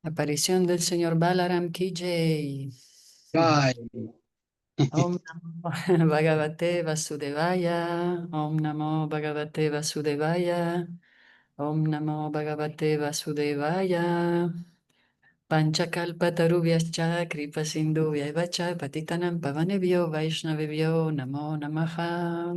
Aparición del señor Balaram Ki Jai. Ay, Om Namo Bhagavate Vasudevaya. Om Namo Bhagavate Vasudevaya. Om Namo Bhagavate Vasudevaya. Panchakalpatarubhyascha kripa sindhubhyaiva cha patitanam pavanebhyo vaishnavebhyo namo namaha.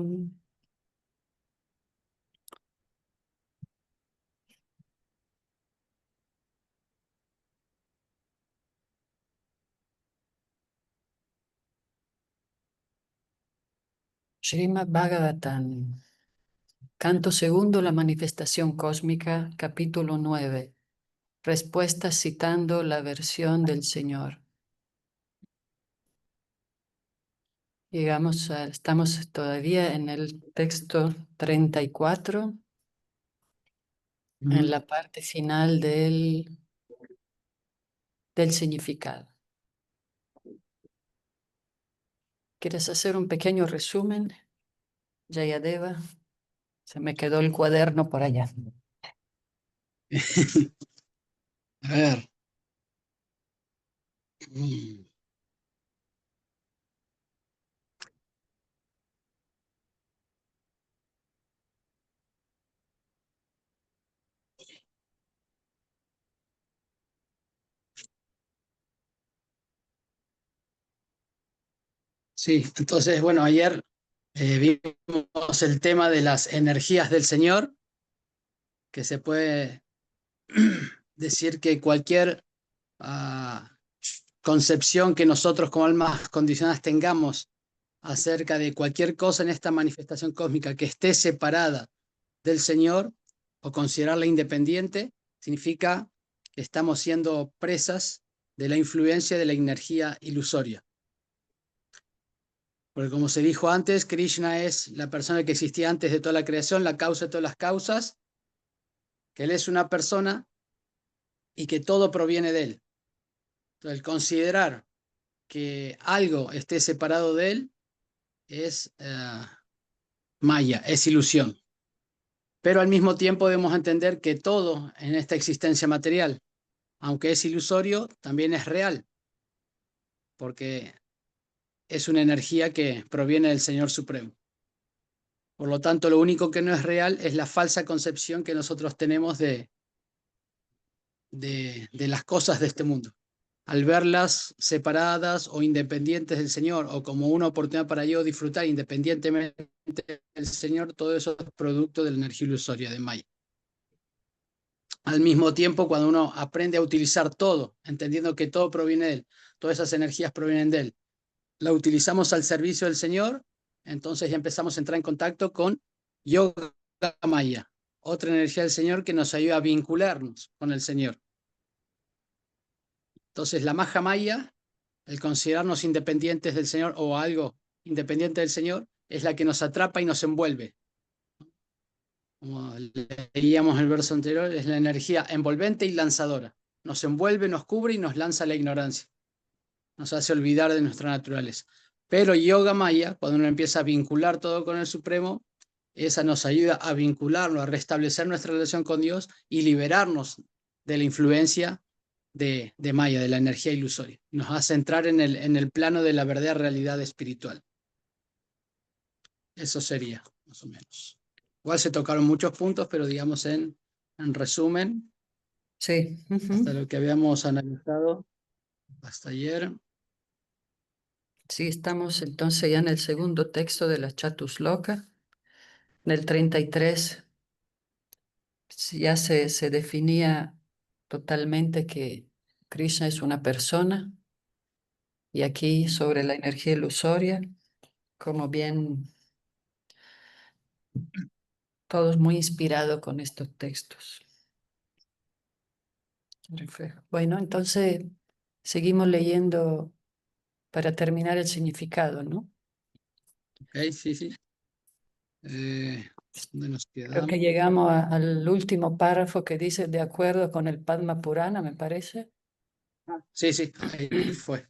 Srimad Bhagavatam. Canto segundo, la manifestación cósmica, capítulo 9. Respuestas citando la versión del Señor. Estamos todavía en el texto 34, en la parte final del significado. ¿Quieres hacer un pequeño resumen, Jayadeva? Se me quedó el cuaderno por allá. a ver. Mm, Sí, entonces, bueno, ayer vimos el tema de las energías del Señor, que se puede decir que cualquier concepción que nosotros como almas condicionadas tengamos acerca de cualquier cosa en esta manifestación cósmica que esté separada del Señor o considerarla independiente, significa que estamos siendo presas de la influencia de la energía ilusoria. Porque como se dijo antes, Krishna es la persona que existía antes de toda la creación, la causa de todas las causas, que Él es una persona y que todo proviene de Él. Entonces, el considerar que algo esté separado de Él es maya, es ilusión. Pero al mismo tiempo debemos entender que todo en esta existencia material, aunque es ilusorio, también es real, porque es una energía que proviene del Señor Supremo. Por lo tanto, lo único que no es real es la falsa concepción que nosotros tenemos de las cosas de este mundo. Al verlas separadas o independientes del Señor, o como una oportunidad para yo disfrutar independientemente del Señor, todo eso es producto de la energía ilusoria de Maya. Al mismo tiempo, cuando uno aprende a utilizar todo, entendiendo que todo proviene de Él, todas esas energías provienen de Él, la utilizamos al servicio del Señor, entonces ya empezamos a entrar en contacto con Yoga Maya, otra energía del Señor que nos ayuda a vincularnos con el Señor. Entonces, la Maha Maya, el considerarnos independientes del Señor o algo independiente del Señor, es la que nos atrapa y nos envuelve. Como leíamos el verso anterior, es la energía envolvente y lanzadora. Nos envuelve, nos cubre y nos lanza la ignorancia. Nos hace olvidar de nuestra naturaleza. Pero Yoga Maya, cuando uno empieza a vincular todo con el Supremo, esa nos ayuda a vincularlo, a restablecer nuestra relación con Dios y liberarnos de la influencia de Maya, de la energía ilusoria. Nos hace entrar en el plano de la verdadera realidad espiritual. Eso sería, más o menos. Igual se tocaron muchos puntos, pero digamos en resumen, Sí. hasta lo que habíamos analizado hasta ayer. Sí, estamos entonces ya en el segundo texto de la Chatusloka. En el 33 ya se definía totalmente que Krishna es una persona y aquí sobre la energía ilusoria, como bien todos muy inspirados con estos textos. Reflejo. Bueno, entonces seguimos leyendo para terminar el significado, ¿no? Ok, sí, sí. ¿Dónde nos Creo que quedamos? llegamos al último párrafo que dice, de acuerdo con el Padma Purana, me parece. Sí, sí, ahí fue.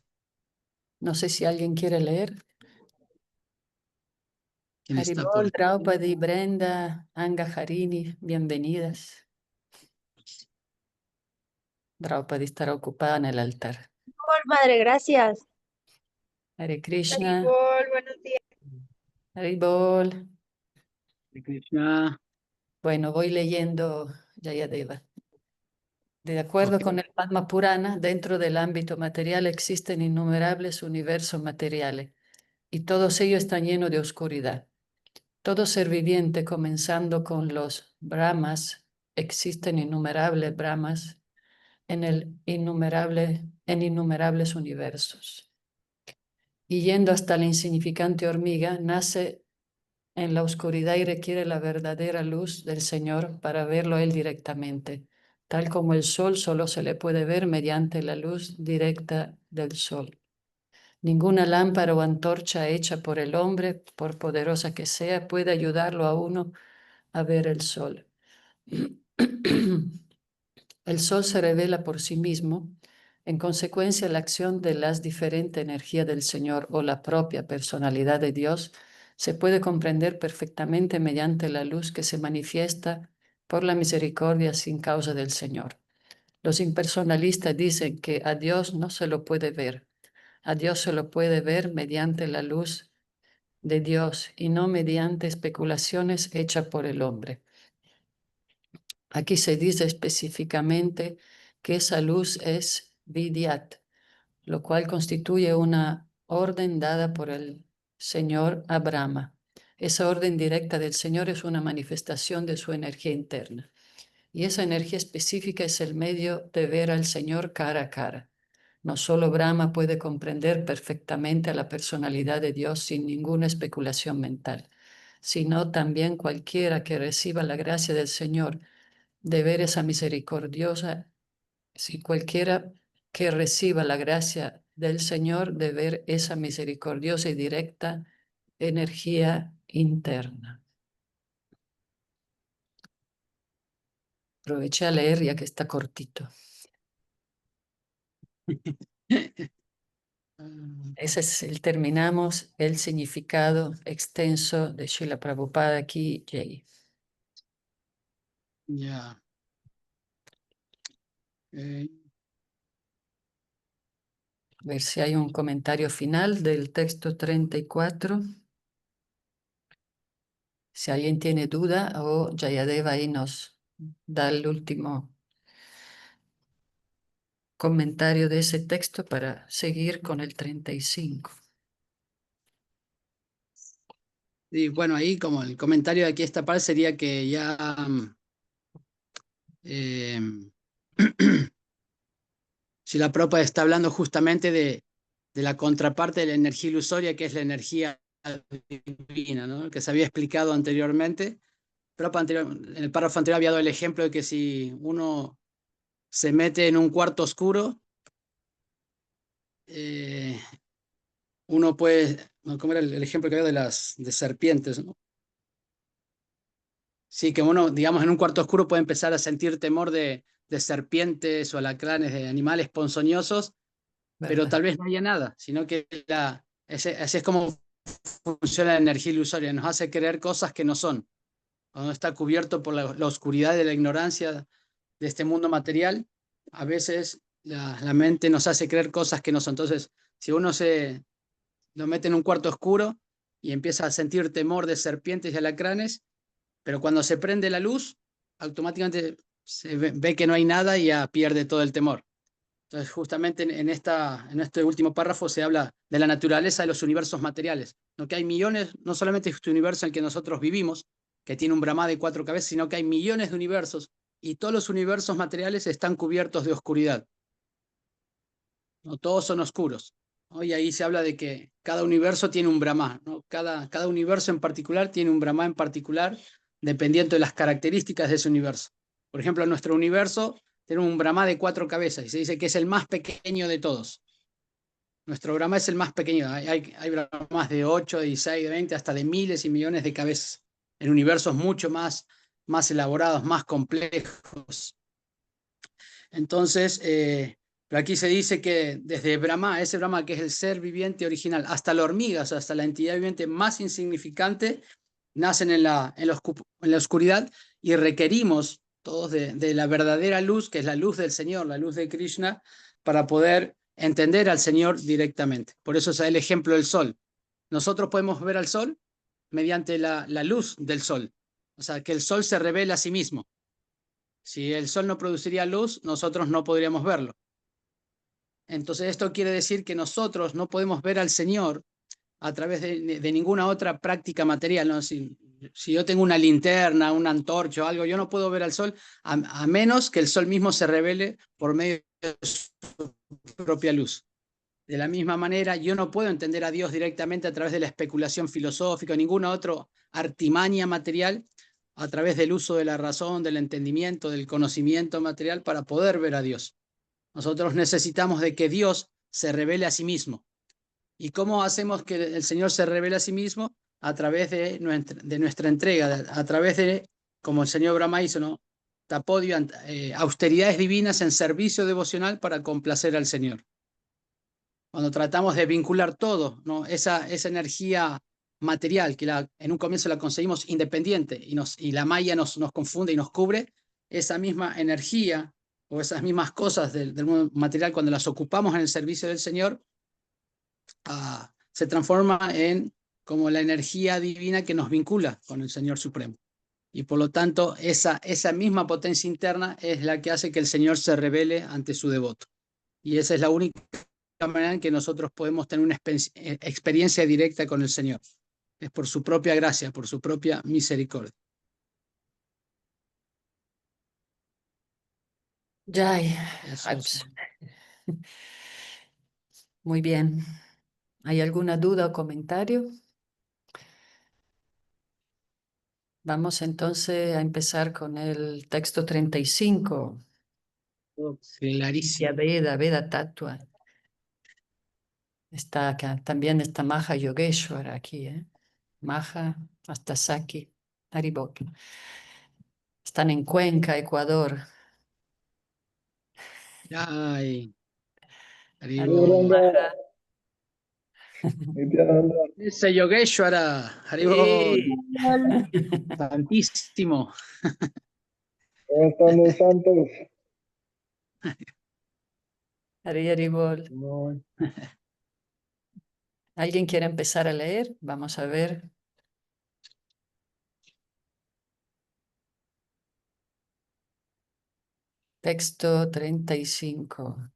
No sé si alguien quiere leer. ¿Quién está por Haribol, aquí? Draupadi, Brenda, Anga Harini, bienvenidas. Draupadi estará ocupada en el altar. Madre, gracias. Hare Krishna, Haribol, buenos días. Haribol. Hare Krishna. Bueno, voy leyendo Jayadeva. De acuerdo Ok. con el Padma Purana, dentro del ámbito material existen innumerables universos materiales y todos ellos están llenos de oscuridad. Todo ser viviente, comenzando con los Brahmas, existen innumerables Brahmas en innumerables universos. Y yendo hasta la insignificante hormiga, nace en la oscuridad y requiere la verdadera luz del Señor para verlo a Él directamente, tal como el sol solo se le puede ver mediante la luz directa del sol. Ninguna lámpara o antorcha hecha por el hombre, por poderosa que sea, puede ayudarlo a uno a ver el sol. El sol se revela por sí mismo. En consecuencia, la acción de las diferentes energías del Señor o la propia personalidad de Dios se puede comprender perfectamente mediante la luz que se manifiesta por la misericordia sin causa del Señor. Los impersonalistas dicen que a Dios no se lo puede ver. A Dios se lo puede ver mediante la luz de Dios y no mediante especulaciones hechas por el hombre. Aquí se dice específicamente que esa luz es Vidyat, lo cual constituye una orden dada por el Señor a Brahma. Esa orden directa del Señor es una manifestación de su energía interna. Y esa energía específica es el medio de ver al Señor cara a cara. No solo Brahma puede comprender perfectamente a la personalidad de Dios sin ninguna especulación mental, sino también cualquiera que reciba la gracia del Señor de ver esa misericordiosa, si cualquiera que reciba la gracia del Señor de ver esa misericordiosa y directa energía interna. Aproveché a leer ya que está cortito. Ese es terminamos el significado extenso de Srila Prabhupada aquí, Jay. Ya. A ver si hay un comentario final del texto 34. Si alguien tiene duda o Jayadeva ahí nos da el último comentario de ese texto para seguir con el 35. Y bueno, ahí como el comentario de aquí esta parte sería que ya si la Prabhupada está hablando justamente de la contraparte de la energía ilusoria, que es la energía divina, ¿no? Que se había explicado anteriormente. Prabhupada en el párrafo anterior había dado el ejemplo de que si uno se mete en un cuarto oscuro, uno puede, ¿cómo era el ejemplo que había de las de serpientes, ¿no? Sí, que uno, digamos, en un cuarto oscuro puede empezar a sentir temor de serpientes o alacranes, de animales ponzoñosos, pero ¿Verdad? tal vez no haya nada, sino que así es como funciona la energía ilusoria, nos hace creer cosas que no son. Cuando está cubierto por la oscuridad de la ignorancia de este mundo material, a veces la mente nos hace creer cosas que no son. Entonces, si uno se lo mete en un cuarto oscuro y empieza a sentir temor de serpientes y alacranes, pero cuando se prende la luz, automáticamente se ve que no hay nada y ya pierde todo el temor. Entonces, justamente en este último párrafo se habla de la naturaleza de los universos materiales, ¿no? Que hay millones, no solamente este universo en el que nosotros vivimos, que tiene un Brahma de 4 cabezas, sino que hay millones de universos y todos los universos materiales están cubiertos de oscuridad, ¿no? Todos son oscuros, ¿no? Y ahí se habla de que cada universo tiene un Brahma, ¿no? Cada universo en particular tiene un Brahma en particular, dependiendo de las características de ese universo. Por ejemplo, en nuestro universo tenemos un Brahma de 4 cabezas y se dice que es el más pequeño de todos. Nuestro Brahma es el más pequeño. Hay Brahmas de 8, de 16, de 20, hasta de miles y millones de cabezas, en universos mucho más elaborados, más complejos. Entonces, pero aquí se dice que desde Brahma, ese Brahma que es el ser viviente original, hasta la hormiga, o sea, hasta la entidad viviente más insignificante, nacen en la oscuridad y requerimos todos de la verdadera luz, que es la luz del Señor, la luz de Krishna, para poder entender al Señor directamente. Por eso es el ejemplo del sol. Nosotros podemos ver al sol mediante la luz del sol. O sea, que el sol se revela a sí mismo. Si el sol no produciría luz, nosotros no podríamos verlo. Entonces esto quiere decir que nosotros no podemos ver al Señor a través de ninguna otra práctica material, ¿no? Si yo tengo una linterna, una antorcha o algo, yo no puedo ver al sol a menos que el sol mismo se revele por medio de su propia luz. De la misma manera, yo no puedo entender a Dios directamente a través de la especulación filosófica o ninguna otra artimaña material, a través del uso de la razón, del entendimiento, del conocimiento material para poder ver a Dios. Nosotros necesitamos de que Dios se revele a sí mismo. ¿Y cómo hacemos que el Señor se revele a sí mismo? A través de nuestra entrega, a través de, como el Señor Brahma hizo, ¿no? Tapodio, austeridades divinas en servicio devocional para complacer al Señor. Cuando tratamos de vincular todo, ¿no? Esa energía material que en un comienzo la conseguimos independiente y la maya nos confunde y nos cubre, esa misma energía o esas mismas cosas del mundo material, cuando las ocupamos en el servicio del Señor, se transforma en como la energía divina que nos vincula con el Señor Supremo. Y por lo tanto, esa misma potencia interna es la que hace que el Señor se revele ante su devoto. Y esa es la única manera en que nosotros podemos tener una experiencia directa con el Señor. Es por su propia gracia, por su propia misericordia. Jai. Eso es. Muy bien. ¿Hay alguna duda o comentario? Vamos entonces a empezar con el texto 35. Clarísimo. Veda, Veda Tattva. Está acá, también está Maha Yogeshwara aquí, ¿eh? Maha hasta Saki, Haribol. Están en Cuenca, Ecuador. Ay, Haribol, Haribol. Maha. Ese Yogeshwara, Haribol. Sí. Santísimo. ¿Cómo están los santos? Haribol. No, ¿Alguien quiere empezar a leer? Vamos a ver. Texto 35.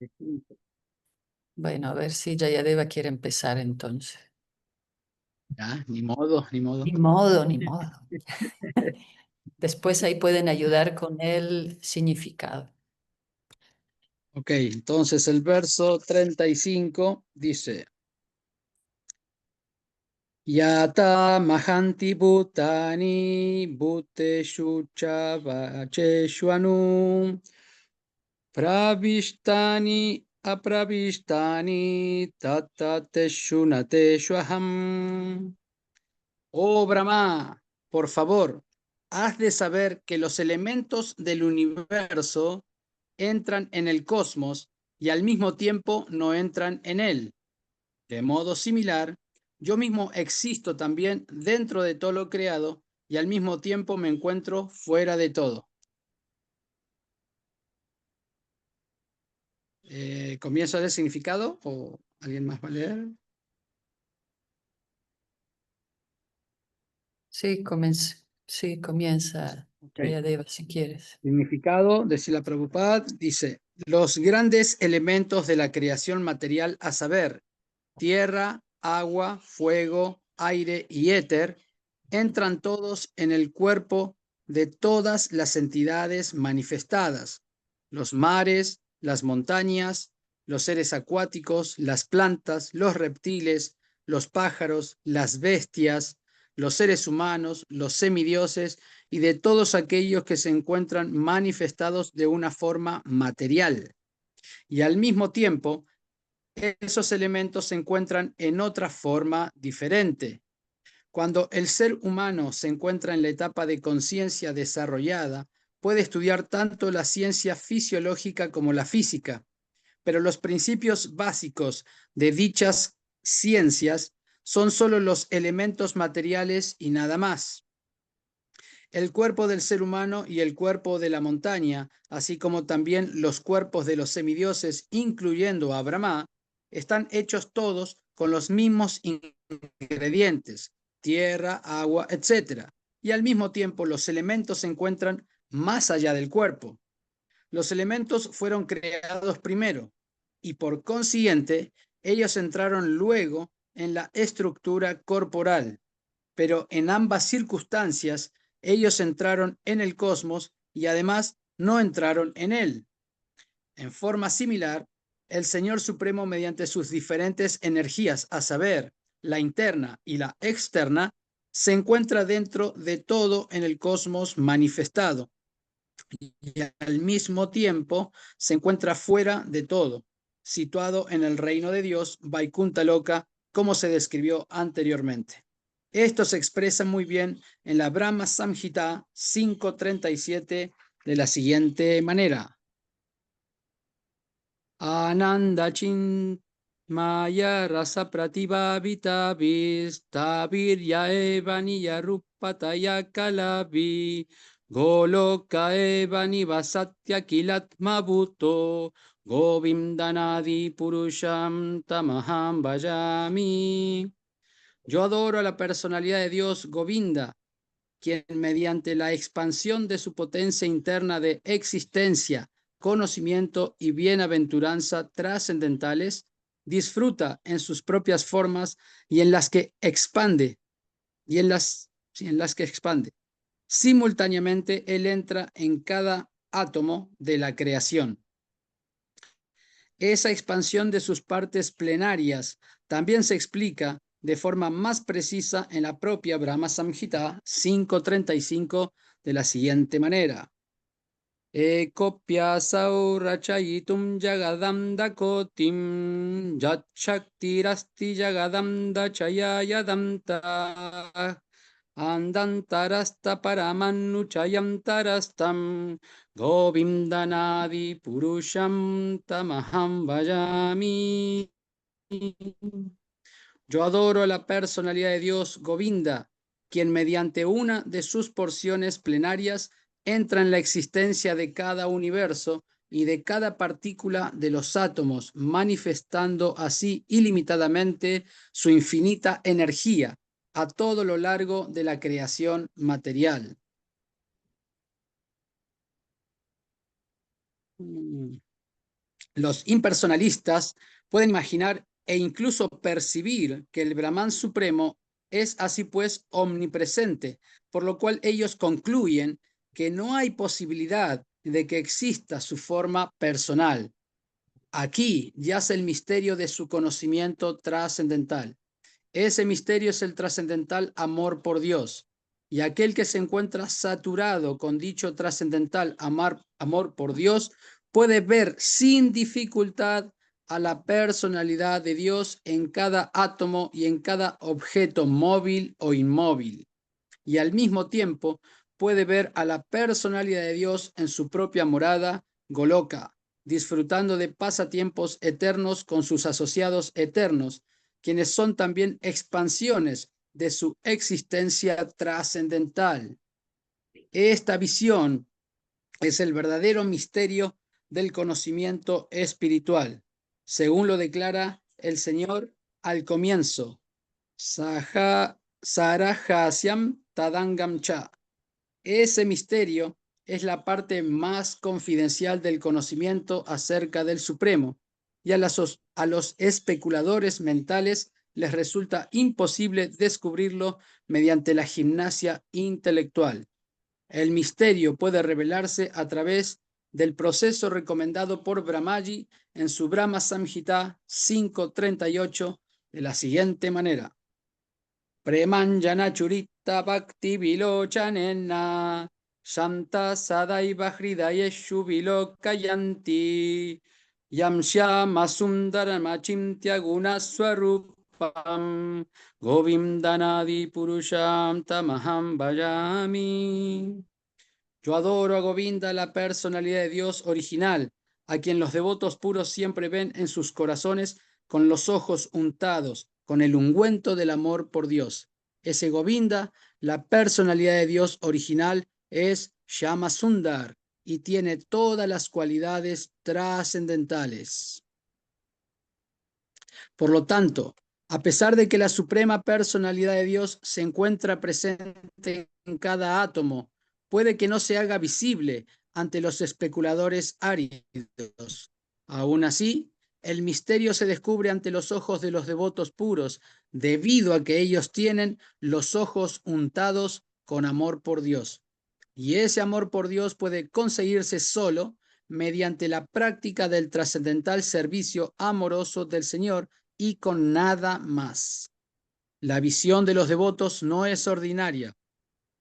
Bueno, a ver si Jayadeva quiere empezar entonces. Ya, ni modo, ni modo. Ni modo, ni modo. Después ahí pueden ayudar con el significado. Ok, entonces el verso 35 dice: Yata mahanti bhutani bhuteshu cha vacheshu anu pravishtani apravishtani tattateshu nateshu aham. Oh Brahma, por favor, has de saber que los elementos del universo entran en el cosmos y al mismo tiempo no entran en él. De modo similar, yo mismo existo también dentro de todo lo creado y al mismo tiempo me encuentro fuera de todo. ¿Comienzo del significado o alguien más va a leer? Sí, comienza Jayadeva si quieres. Significado de Srila Prabhupada dice: los grandes elementos de la creación material, a saber, tierra, agua, fuego, aire y éter, entran todos en el cuerpo de todas las entidades manifestadas: los mares, las montañas, los seres acuáticos, las plantas, los reptiles, los pájaros, las bestias, los seres humanos, los semidioses y de todos aquellos que se encuentran manifestados de una forma material. Y al mismo tiempo, esos elementos se encuentran en otra forma diferente. Cuando el ser humano se encuentra en la etapa de conciencia desarrollada, puede estudiar tanto la ciencia fisiológica como la física, pero los principios básicos de dichas ciencias son solo los elementos materiales y nada más. El cuerpo del ser humano y el cuerpo de la montaña, así como también los cuerpos de los semidioses, incluyendo a Brahma, están hechos todos con los mismos ingredientes, tierra, agua, etc. Y al mismo tiempo los elementos se encuentran más allá del cuerpo. Los elementos fueron creados primero y por consiguiente ellos entraron luego en la estructura corporal, pero en ambas circunstancias ellos entraron en el cosmos y además no entraron en él. En forma similar, el Señor Supremo, mediante sus diferentes energías, a saber, la interna y la externa, se encuentra dentro de todo en el cosmos manifestado y al mismo tiempo se encuentra fuera de todo, situado en el reino de Dios, Vaikuntha Loka, como se describió anteriormente. Esto se expresa muy bien en la Brahma Samhita 5.37 de la siguiente manera. Ananda chin maya rasa pratibhavita vistavirya evaniya rupataya kalavi goloka evaniva satya kilatma bhuto govimdanadi purusham tamaham vayami. Yo adoro a la personalidad de Dios Govinda, quien mediante la expansión de su potencia interna de existencia, conocimiento y bienaventuranza trascendentales, disfruta en sus propias formas y en las que expande, Simultáneamente, él entra en cada átomo de la creación. Esa expansión de sus partes plenarias también se explica de forma más precisa en la propia Brahma Samhita 5.35 de la siguiente manera. Ekopya saurachayitum jagadam dakotim yat shaktirasti jagadam dachayayadamta andantarasta paramannuchayam tarastam govimdanadi purusham tamaham vayami. Yo adoro la personalidad de Dios Govinda, quien mediante una de sus porciones plenarias entra en la existencia de cada universo y de cada partícula de los átomos, manifestando así ilimitadamente su infinita energía a todo lo largo de la creación material. Los impersonalistas pueden imaginar e incluso percibir que el Brahman Supremo es así pues omnipresente, por lo cual ellos concluyen que no hay posibilidad de que exista su forma personal. Aquí yace el misterio de su conocimiento trascendental. Ese misterio es el trascendental amor por Dios, y aquel que se encuentra saturado con dicho trascendental amor por Dios puede ver sin dificultad a la personalidad de Dios en cada átomo y en cada objeto móvil o inmóvil, y al mismo tiempo puede ver a la personalidad de Dios en su propia morada, Goloka, disfrutando de pasatiempos eternos con sus asociados eternos, quienes son también expansiones de su existencia trascendental. Esta visión es el verdadero misterio del conocimiento espiritual, según lo declara el Señor al comienzo. Sarahasyam Tadangam Cha. Ese misterio es la parte más confidencial del conocimiento acerca del Supremo, y a los especuladores mentales les resulta imposible descubrirlo mediante la gimnasia intelectual. El misterio puede revelarse a través del proceso recomendado por Brahmaji en su Brahma Samhita 5.38 de la siguiente manera. Premanjana churita bhakti vilochanena shanta sadaiva hridayeshu vilokayanti yamshyama sundaramachintya gunaswarupam govimdanadi purusham tamaham vayami. Yo adoro a Govinda, la personalidad de Dios original, a quien los devotos puros siempre ven en sus corazones con los ojos untados con el ungüento del amor por Dios. Ese Govinda La personalidad de Dios original es Shama Sundar y tiene todas las cualidades trascendentales. Por lo tanto, a pesar de que la suprema personalidad de Dios se encuentra presente en cada átomo, puede que no se haga visible ante los especuladores áridos. Aún así, el misterio se descubre ante los ojos de los devotos puros, debido a que ellos tienen los ojos untados con amor por Dios. Y ese amor por Dios puede conseguirse solo mediante la práctica del trascendental servicio amoroso del Señor y con nada más. La visión de los devotos no es ordinaria,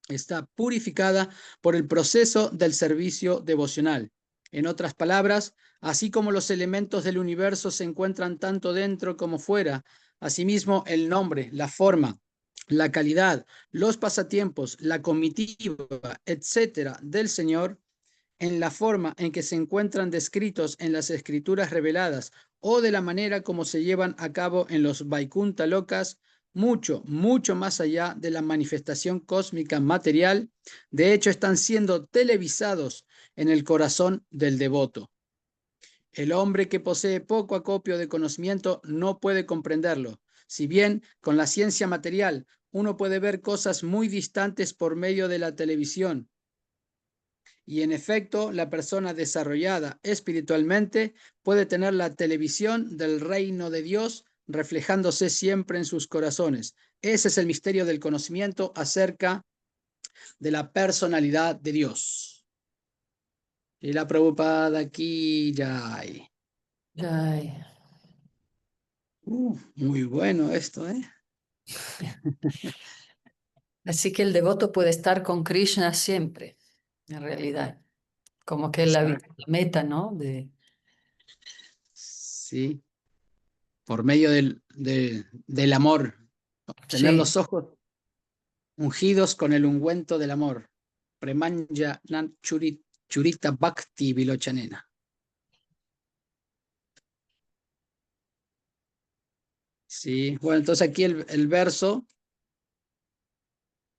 está purificada por el proceso del servicio devocional. En otras palabras, así como los elementos del universo se encuentran tanto dentro como fuera, asimismo el nombre, la forma, la calidad, los pasatiempos, la comitiva, etcétera, del Señor, en la forma en que se encuentran descritos en las escrituras reveladas o de la manera como se llevan a cabo en los Vaikunta Lokas, mucho, mucho más allá de la manifestación cósmica material, de hecho están siendo televisados en el corazón del devoto. El hombre que posee poco acopio de conocimiento no puede comprenderlo. Si bien con la ciencia material uno puede ver cosas muy distantes por medio de la televisión, y en efecto, la persona desarrollada espiritualmente puede tener la televisión del reino de Dios reflejándose siempre en sus corazones. Ese es el misterio del conocimiento acerca de la personalidad de Dios. Y la Prabhupada aquí ya hay. Ay, Muy bueno esto, ¿eh? así que el devoto puede estar con Krishna siempre, en realidad. Como que la Exacto. meta, ¿no? Sí, por medio del amor, tener Sí, los ojos ungidos con el ungüento del amor. Premanya nan churita bhakti vilochanena. Sí, bueno, entonces aquí el verso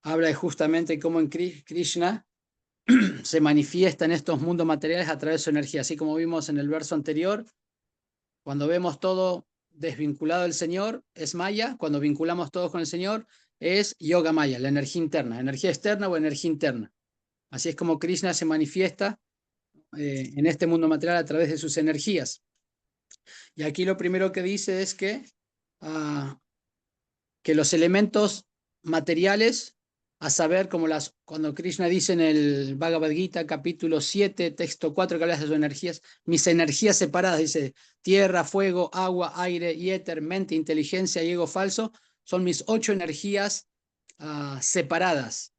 habla de justamente cómo en Krishna se manifiesta en estos mundos materiales a través de su energía, así como vimos en el verso anterior, cuando vemos todo desvinculado del Señor, es Maya, cuando vinculamos todos con el Señor, es Yoga Maya, la energía externa o energía interna. Así es como Krishna se manifiesta en este mundo material a través de sus energías. Y aquí lo primero que dice es que los elementos materiales, a saber, como cuando Krishna dice en el Bhagavad Gita, capítulo 7, texto 4, que habla de sus energías, mis energías separadas, dice, tierra, fuego, agua, aire y éter, mente, inteligencia y ego falso, son mis 8 energías separadas.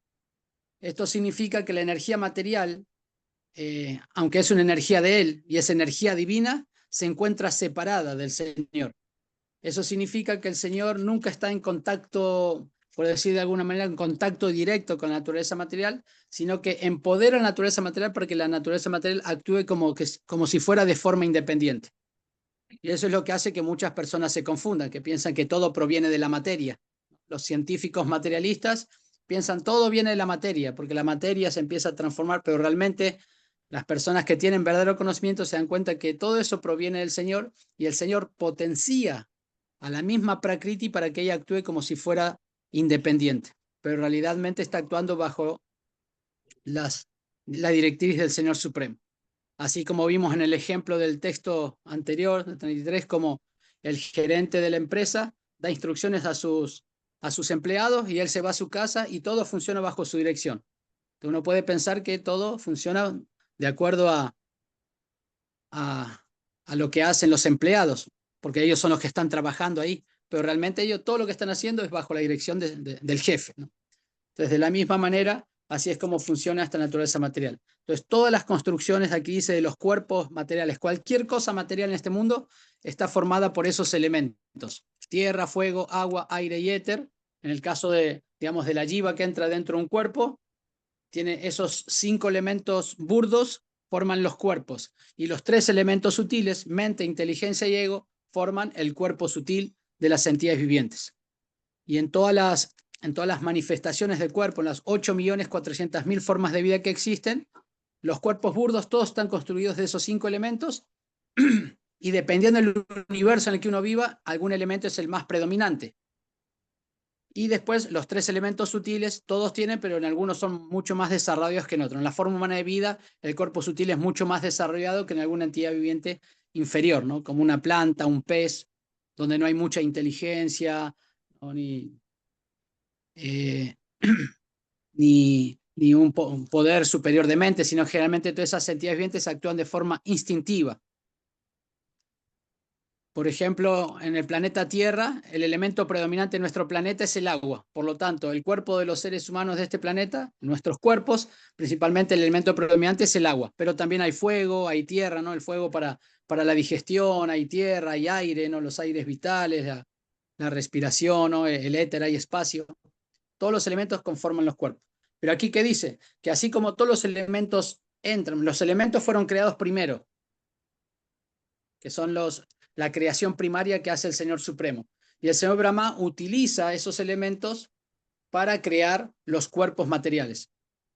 Esto significa que la energía material, aunque es una energía de él y es energía divina, se encuentra separada del Señor. Eso significa que el Señor nunca está en contacto, por decir de alguna manera, en contacto directo con la naturaleza material, sino que empodera la naturaleza material para que la naturaleza material actúe como si fuera de forma independiente. Y eso es lo que hace que muchas personas se confundan, que piensan que todo proviene de la materia. Los científicos materialistas piensan todo viene de la materia, porque la materia se empieza a transformar, pero realmente las personas que tienen verdadero conocimiento se dan cuenta que todo eso proviene del Señor y el Señor potencia a la misma Prakriti para que ella actúe como si fuera independiente, pero realmente está actuando bajo la directriz del Señor Supremo. Así como vimos en el ejemplo del texto anterior, del 33, como el gerente de la empresa da instrucciones a sus empleados y él se va a su casa y todo funciona bajo su dirección. Entonces uno puede pensar que todo funciona de acuerdo a lo que hacen los empleados, porque ellos son los que están trabajando ahí, pero realmente ellos todo lo que están haciendo es bajo la dirección del jefe, ¿no? Entonces, de la misma manera, así es como funciona esta naturaleza material. Entonces, todas las construcciones, aquí dice, de los cuerpos materiales, cualquier cosa material en este mundo está formada por esos elementos: tierra, fuego, agua, aire y éter. En el caso digamos, de la jiva que entra dentro de un cuerpo, tiene esos 5 elementos burdos, forman los cuerpos, y los 3 elementos sutiles, mente, inteligencia y ego, forman el cuerpo sutil de las entidades vivientes. Y en todas en todas las manifestaciones del cuerpo, en las 8.400.000 formas de vida que existen, los cuerpos burdos todos están construidos de esos 5 elementos y dependiendo del universo en el que uno viva, algún elemento es el más predominante. Y después los 3 elementos sutiles, todos tienen, pero en algunos son mucho más desarrollados que en otros. En la forma humana de vida, el cuerpo sutil es mucho más desarrollado que en alguna entidad viviente inferior, ¿no? Como una planta, un pez, donde no hay mucha inteligencia, ¿no? ni un poder superior de mente, sino generalmente todas esas entidades vivientes actúan de forma instintiva. Por ejemplo, en el planeta Tierra, el elemento predominante de nuestro planeta es el agua. Por lo tanto, el cuerpo de los seres humanos de este planeta, nuestros cuerpos, principalmente el elemento predominante es el agua. Pero también hay fuego, hay tierra, ¿no? El fuego para la digestión, hay tierra, hay aire, ¿no? Los aires vitales, la respiración, ¿no? El éter, hay espacio. Todos los elementos conforman los cuerpos. Pero aquí, ¿qué dice? Que así como todos los elementos entran, los elementos fueron creados primero, que son la creación primaria que hace el Señor Supremo. Y el Señor Brahma utiliza esos elementos para crear los cuerpos materiales.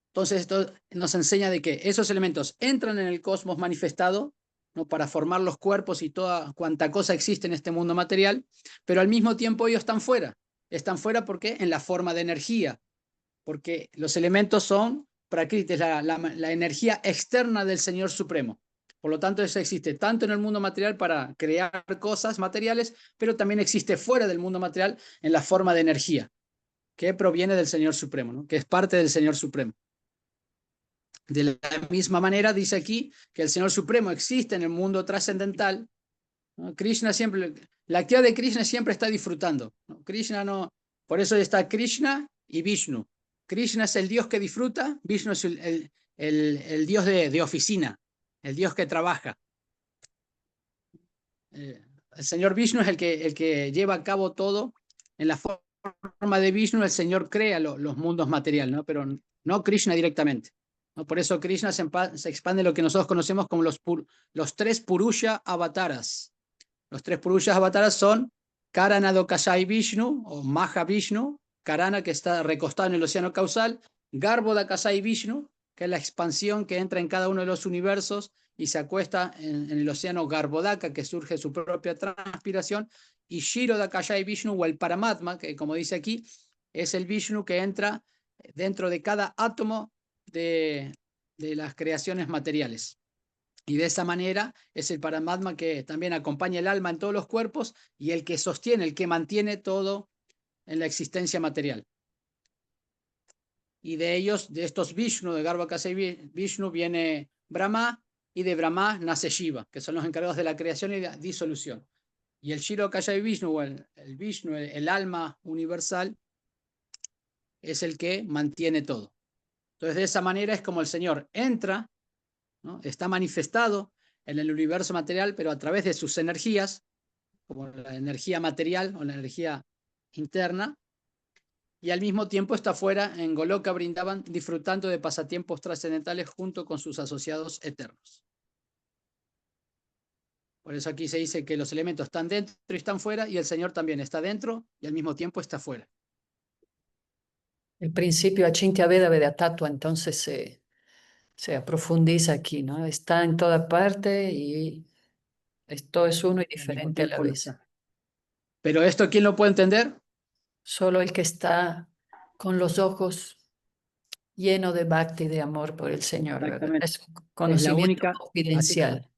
Entonces esto nos enseña de que esos elementos entran en el cosmos manifestado, ¿no? Para formar los cuerpos y toda cuanta cosa existe en este mundo material, pero al mismo tiempo ellos están fuera. Están fuera porque en la forma de energía, porque los elementos son prakriti, es la energía externa del Señor Supremo. Por lo tanto, eso existe tanto en el mundo material para crear cosas materiales, pero también existe fuera del mundo material en la forma de energía, que proviene del Señor Supremo, ¿no? Que es parte del Señor Supremo. De la misma manera, dice aquí que el Señor Supremo existe en el mundo trascendental, ¿no? Krishna siempre, la actividad de Krishna siempre está disfrutando, ¿no? Krishna no, por eso está Krishna y Vishnu. Krishna es el Dios que disfruta, Vishnu es el Dios de oficina, el Dios que trabaja. El Señor Vishnu es el que lleva a cabo todo. En la forma de Vishnu, el Señor crea los mundos materiales, ¿no? Pero no Krishna directamente, ¿no? Por eso Krishna se expande lo que nosotros conocemos como los 3 Purusha avataras. Los 3 Purushas avataras son Karana Dokashai Vishnu o Maha Vishnu, Karana que está recostado en el océano causal, Garbhodakashai Vishnu, que es la expansión que entra en cada uno de los universos y se acuesta en el océano Garbhodaka, que surge su propia transpiración, y Shirodakashai Vishnu o el Paramatma, que como dice aquí, es el Vishnu que entra dentro de cada átomo de las creaciones materiales. Y de esa manera es el Paramatma que también acompaña el alma en todos los cuerpos y el que sostiene, el que mantiene todo en la existencia material. Y de ellos, de estos Vishnu, de Garbhodakashai Vishnu, viene Brahma, y de Brahma nace Shiva, que son los encargados de la creación y la disolución. Y el Shirodakashai Vishnu, o el Vishnu, el alma universal, es el que mantiene todo. Entonces, de esa manera es como el Señor entra, ¿no? Está manifestado en el universo material, pero a través de sus energías, como la energía material o la energía interna, y al mismo tiempo está fuera en Goloka Vrindavan disfrutando de pasatiempos trascendentales junto con sus asociados eternos. Por eso aquí se dice que los elementos están dentro y están fuera, y el Señor también está dentro y al mismo tiempo está fuera. El principio Achintya Veda Veda Tattva entonces se profundiza aquí, ¿no? Está en toda parte y esto es uno y Al mismo diferente a la tiempo no vez. está. Pero esto, ¿quién lo puede entender? Solo el que está con los ojos llenos de bhakti, de amor por el Señor, ¿verdad? Exactamente. Es Es la conocimiento única, confidencial.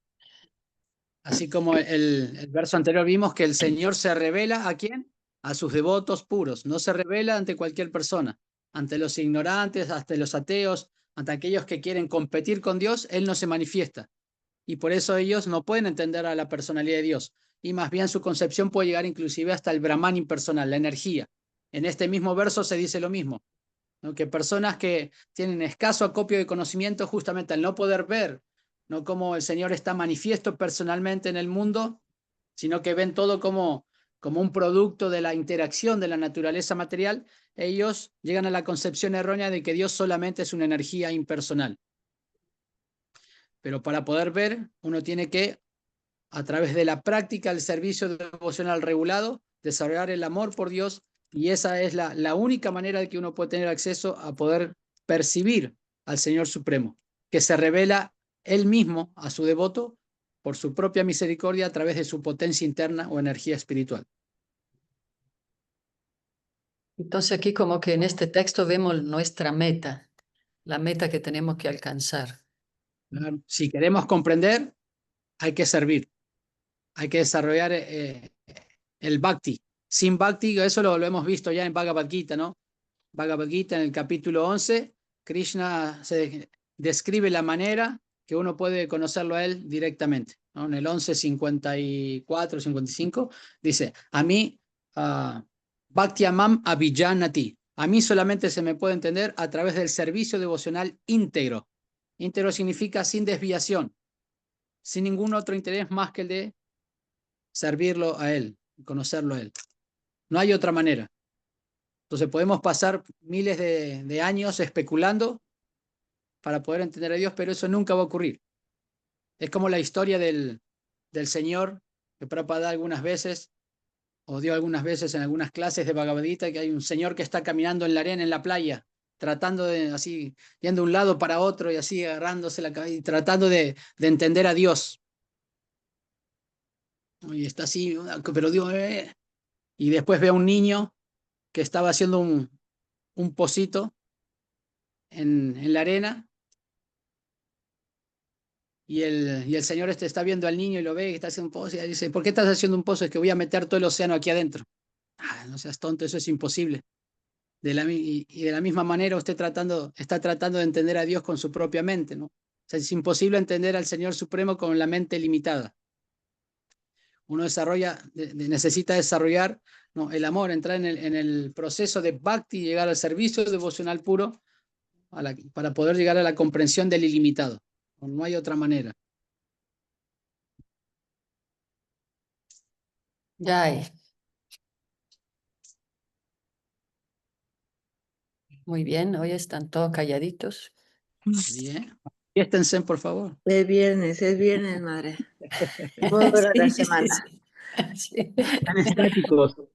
así como el verso anterior vimos que el Señor se revela ¿a quién? A sus devotos puros. No se revela ante cualquier persona, ante los ignorantes, ante los ateos, ante aquellos que quieren competir con Dios, Él no se manifiesta. Y por eso ellos no pueden entender a la personalidad de Dios. Y más bien su concepción puede llegar inclusive hasta el Brahman impersonal, la energía. En este mismo verso se dice lo mismo, ¿no? Que personas que tienen escaso acopio de conocimiento, justamente al no poder ver, no como el Señor está manifiesto personalmente en el mundo, sino que ven todo como un producto de la interacción de la naturaleza material, ellos llegan a la concepción errónea de que Dios solamente es una energía impersonal. Pero para poder ver, uno tiene que, a través de la práctica del servicio devocional regulado, desarrollar el amor por Dios Y esa es la única manera de que uno puede tener acceso a poder percibir al Señor Supremo, que se revela Él mismo a su devoto por su propia misericordia a través de su potencia interna o energía espiritual. Entonces aquí como que en este texto vemos nuestra meta, la meta que tenemos que alcanzar. Claro. Si queremos comprender, hay que servir, hay que desarrollar el Bhakti. Sin Bhakti, eso lo hemos visto ya en Bhagavad Gita, ¿no? Bhagavad Gita en el capítulo 11, Krishna se describe la manera que uno puede conocerlo a él directamente, ¿no? En el 11:54, 55, dice, a mí, Bhakti Amam Abhijanati, a mí solamente se me puede entender a través del servicio devocional íntegro. Íntegro significa sin desviación, sin ningún otro interés más que el de servirlo a él, conocerlo a él. No hay otra manera. Entonces podemos pasar miles de años especulando para poder entender a Dios, pero eso nunca va a ocurrir. Es como la historia del Señor, que Prabhupada algunas veces, o dio algunas veces en algunas clases de Bhagavad Gita, que hay un señor que está caminando en la arena, en la playa, tratando de, así, yendo de un lado para otro y así agarrándose la cabeza y tratando de entender a Dios. Y está así, pero Dios, y después ve a un niño que estaba haciendo un pocito en la arena. Y el señor este está viendo al niño y lo ve que está haciendo un pozo y dice, ¿por qué estás haciendo un pozo? Es que voy a meter todo el océano aquí adentro. Ah, no seas tonto, eso es imposible. Y de la misma manera usted está tratando de entender a Dios con su propia mente, ¿no? O sea, es imposible entender al Señor Supremo con la mente limitada. Uno necesita desarrollar, ¿no?, el amor, entrar en el proceso de bhakti, llegar al servicio devocional puro para poder llegar a la comprensión del ilimitado. No hay otra manera. Ya hay. Muy bien, hoy están todos calladitos. Bien. Fiéstense, por favor. Es viernes, madre. ¿Cómo dura la Sí, sí, semana? sí. Sí. Están estáticos. Pues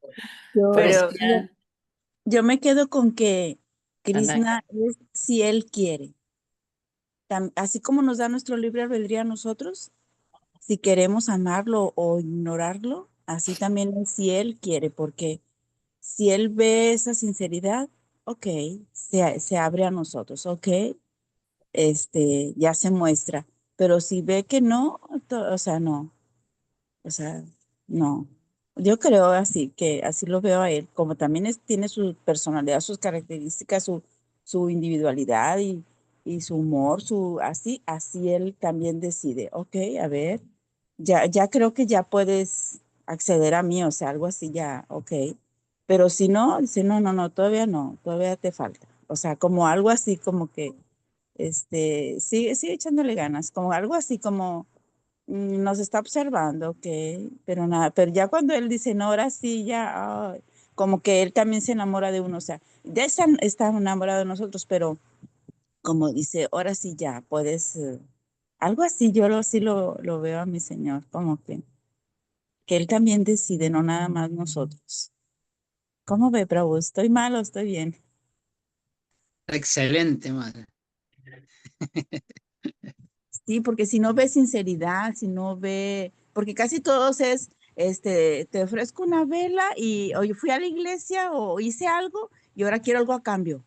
Pero ya, yo me quedo con que Ana, Krishna es si él quiere. Así como nos da nuestro libre albedrío a nosotros, si queremos amarlo o ignorarlo, así también es si él quiere, porque si él ve esa sinceridad, ok, se abre a nosotros, ok, ya se muestra. Pero si ve que no, o sea, no. O sea, no. Yo creo así, que así lo veo a él, como también tiene su personalidad, sus características, su individualidad y su humor, así él también decide, ok, a ver, ya creo que ya puedes acceder a mí, o sea, algo así ya, ok. Pero si no, dice, no, todavía no, todavía te falta. O sea, como algo así, como que, sigue echándole ganas, como algo así como nos está observando, ok, pero nada, pero ya cuando él dice, no, ahora sí, ya, ay, como que él también se enamora de uno, o sea, ya está enamorado de nosotros, pero como dice, ahora sí ya, puedes, algo así, sí lo veo a mi Señor, como que él también decide, no nada más nosotros. ¿Cómo ve, Prabhu? ¿Estoy mal o estoy bien? Excelente, madre. Sí, porque si no ve sinceridad, si no ve, porque casi todos es, te ofrezco una vela y hoy fui a la iglesia o hice algo y ahora quiero algo a cambio.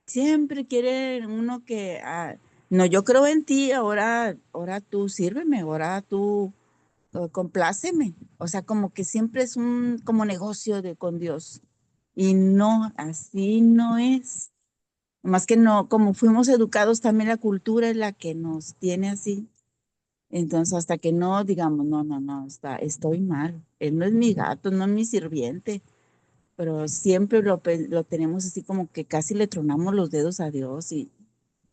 Siempre quiere uno que, no, yo creo en ti, ahora tú sírveme, ahora tú compláceme. O sea, como que siempre es como negocio con Dios. Y no, así no es. Más que no, como fuimos educados, también la cultura es la que nos tiene así. Entonces, hasta que no digamos, no, estoy mal. Él no es mi gato, no es mi sirviente, pero siempre lo tenemos así como que casi le tronamos los dedos a Dios y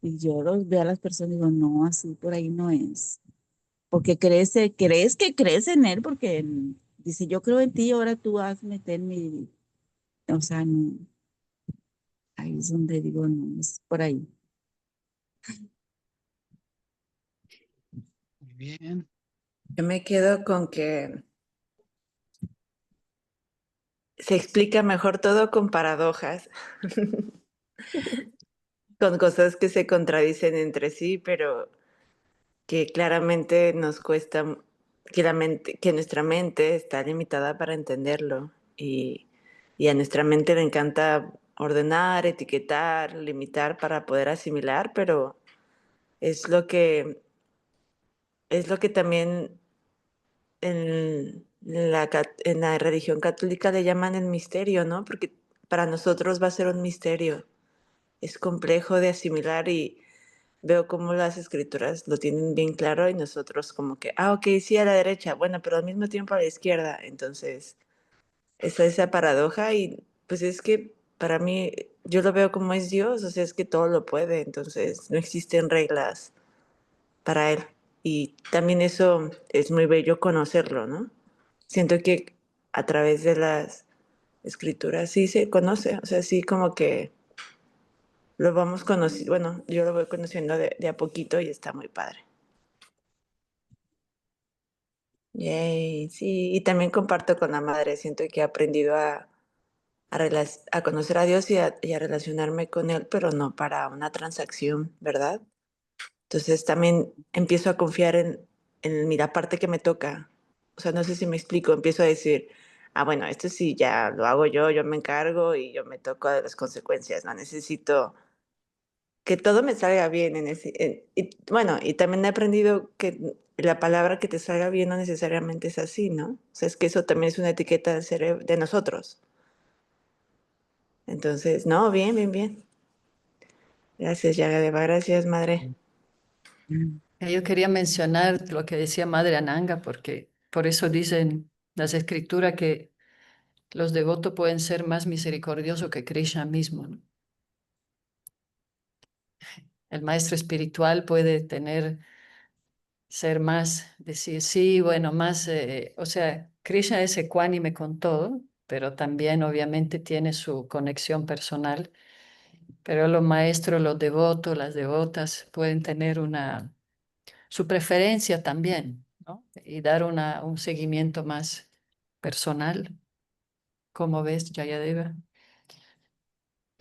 yo los veo a las personas y digo, no, así por ahí no es. Porque crees en Él, porque dice, yo creo en ti, ahora tú hazme, ten mi, o sea, no, ahí es donde digo, no, es por ahí. Muy bien. Yo me quedo con que se explica mejor todo con paradojas, con cosas que se contradicen entre sí, pero que claramente nos cuesta, que nuestra mente está limitada para entenderlo y a nuestra mente le encanta ordenar, etiquetar, limitar para poder asimilar, pero es lo que, es lo que también en la religión católica le llaman el misterio, ¿no? Porque para nosotros va a ser un misterio. Es complejo de asimilar y veo cómo las escrituras lo tienen bien claro y nosotros como que, ok, sí a la derecha, bueno, pero al mismo tiempo a la izquierda. Entonces, está esa paradoja y pues es que para mí, yo lo veo como es Dios, o sea, es que todo lo puede, entonces no existen reglas para Él. Y también eso es muy bello conocerlo, ¿no? Siento que a través de las escrituras sí se conoce, o sea, sí como que lo vamos conociendo, bueno, yo lo voy conociendo de a poquito y está muy padre. Yay, sí, y también comparto con la madre, siento que he aprendido a conocer a Dios y a relacionarme con Él, pero no para una transacción, ¿verdad? Entonces también empiezo a confiar en la parte que me toca. O sea, no sé si me explico, empiezo a decir, bueno, esto sí ya lo hago yo me encargo y yo me toco de las consecuencias, no necesito que todo me salga bien y bueno, y también he aprendido que la palabra que te salga bien no necesariamente es así, ¿no? O sea, es que eso también es una etiqueta del cerebro, de nosotros. Entonces, no, bien, bien, bien. Gracias, Yagadeva, gracias, madre. Yo quería mencionar lo que decía Madre Ananga, porque por eso dicen las escrituras que los devotos pueden ser más misericordiosos que Krishna mismo, ¿no? El maestro espiritual puede ser más, decir, sí, bueno, más, o sea, Krishna es ecuánime con todo, pero también obviamente tiene su conexión personal, pero los maestros, los devotos, las devotas pueden tener su preferencia también, ¿no? Y dar un seguimiento más personal. ¿Cómo ves, Jayadeva?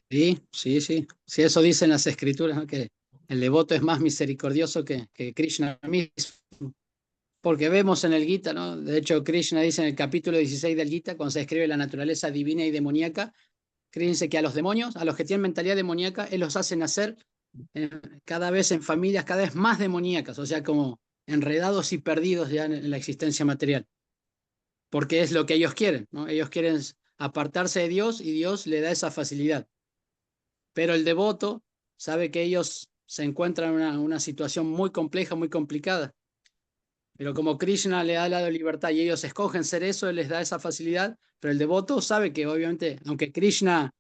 Sí, sí, sí. Sí, eso dicen las escrituras, ¿no? Que el devoto es más misericordioso que Krishna mismo. Porque vemos en el Gita, ¿no? De hecho, Krishna dice en el capítulo 16 del Gita, cuando se describe la naturaleza divina y demoníaca, Krishna dice que a los demonios, a los que tienen mentalidad demoníaca, él los hace nacer cada vez en familias cada vez más demoníacas, o sea, como enredados y perdidos ya en la existencia material, porque es lo que ellos quieren, ¿no? Ellos quieren apartarse de Dios y Dios le da esa facilidad. Pero el devoto sabe que ellos se encuentran en una situación muy compleja, muy complicada. Pero como Krishna le da la libertad y ellos escogen ser eso, él les da esa facilidad. Pero el devoto sabe que obviamente, aunque Krishna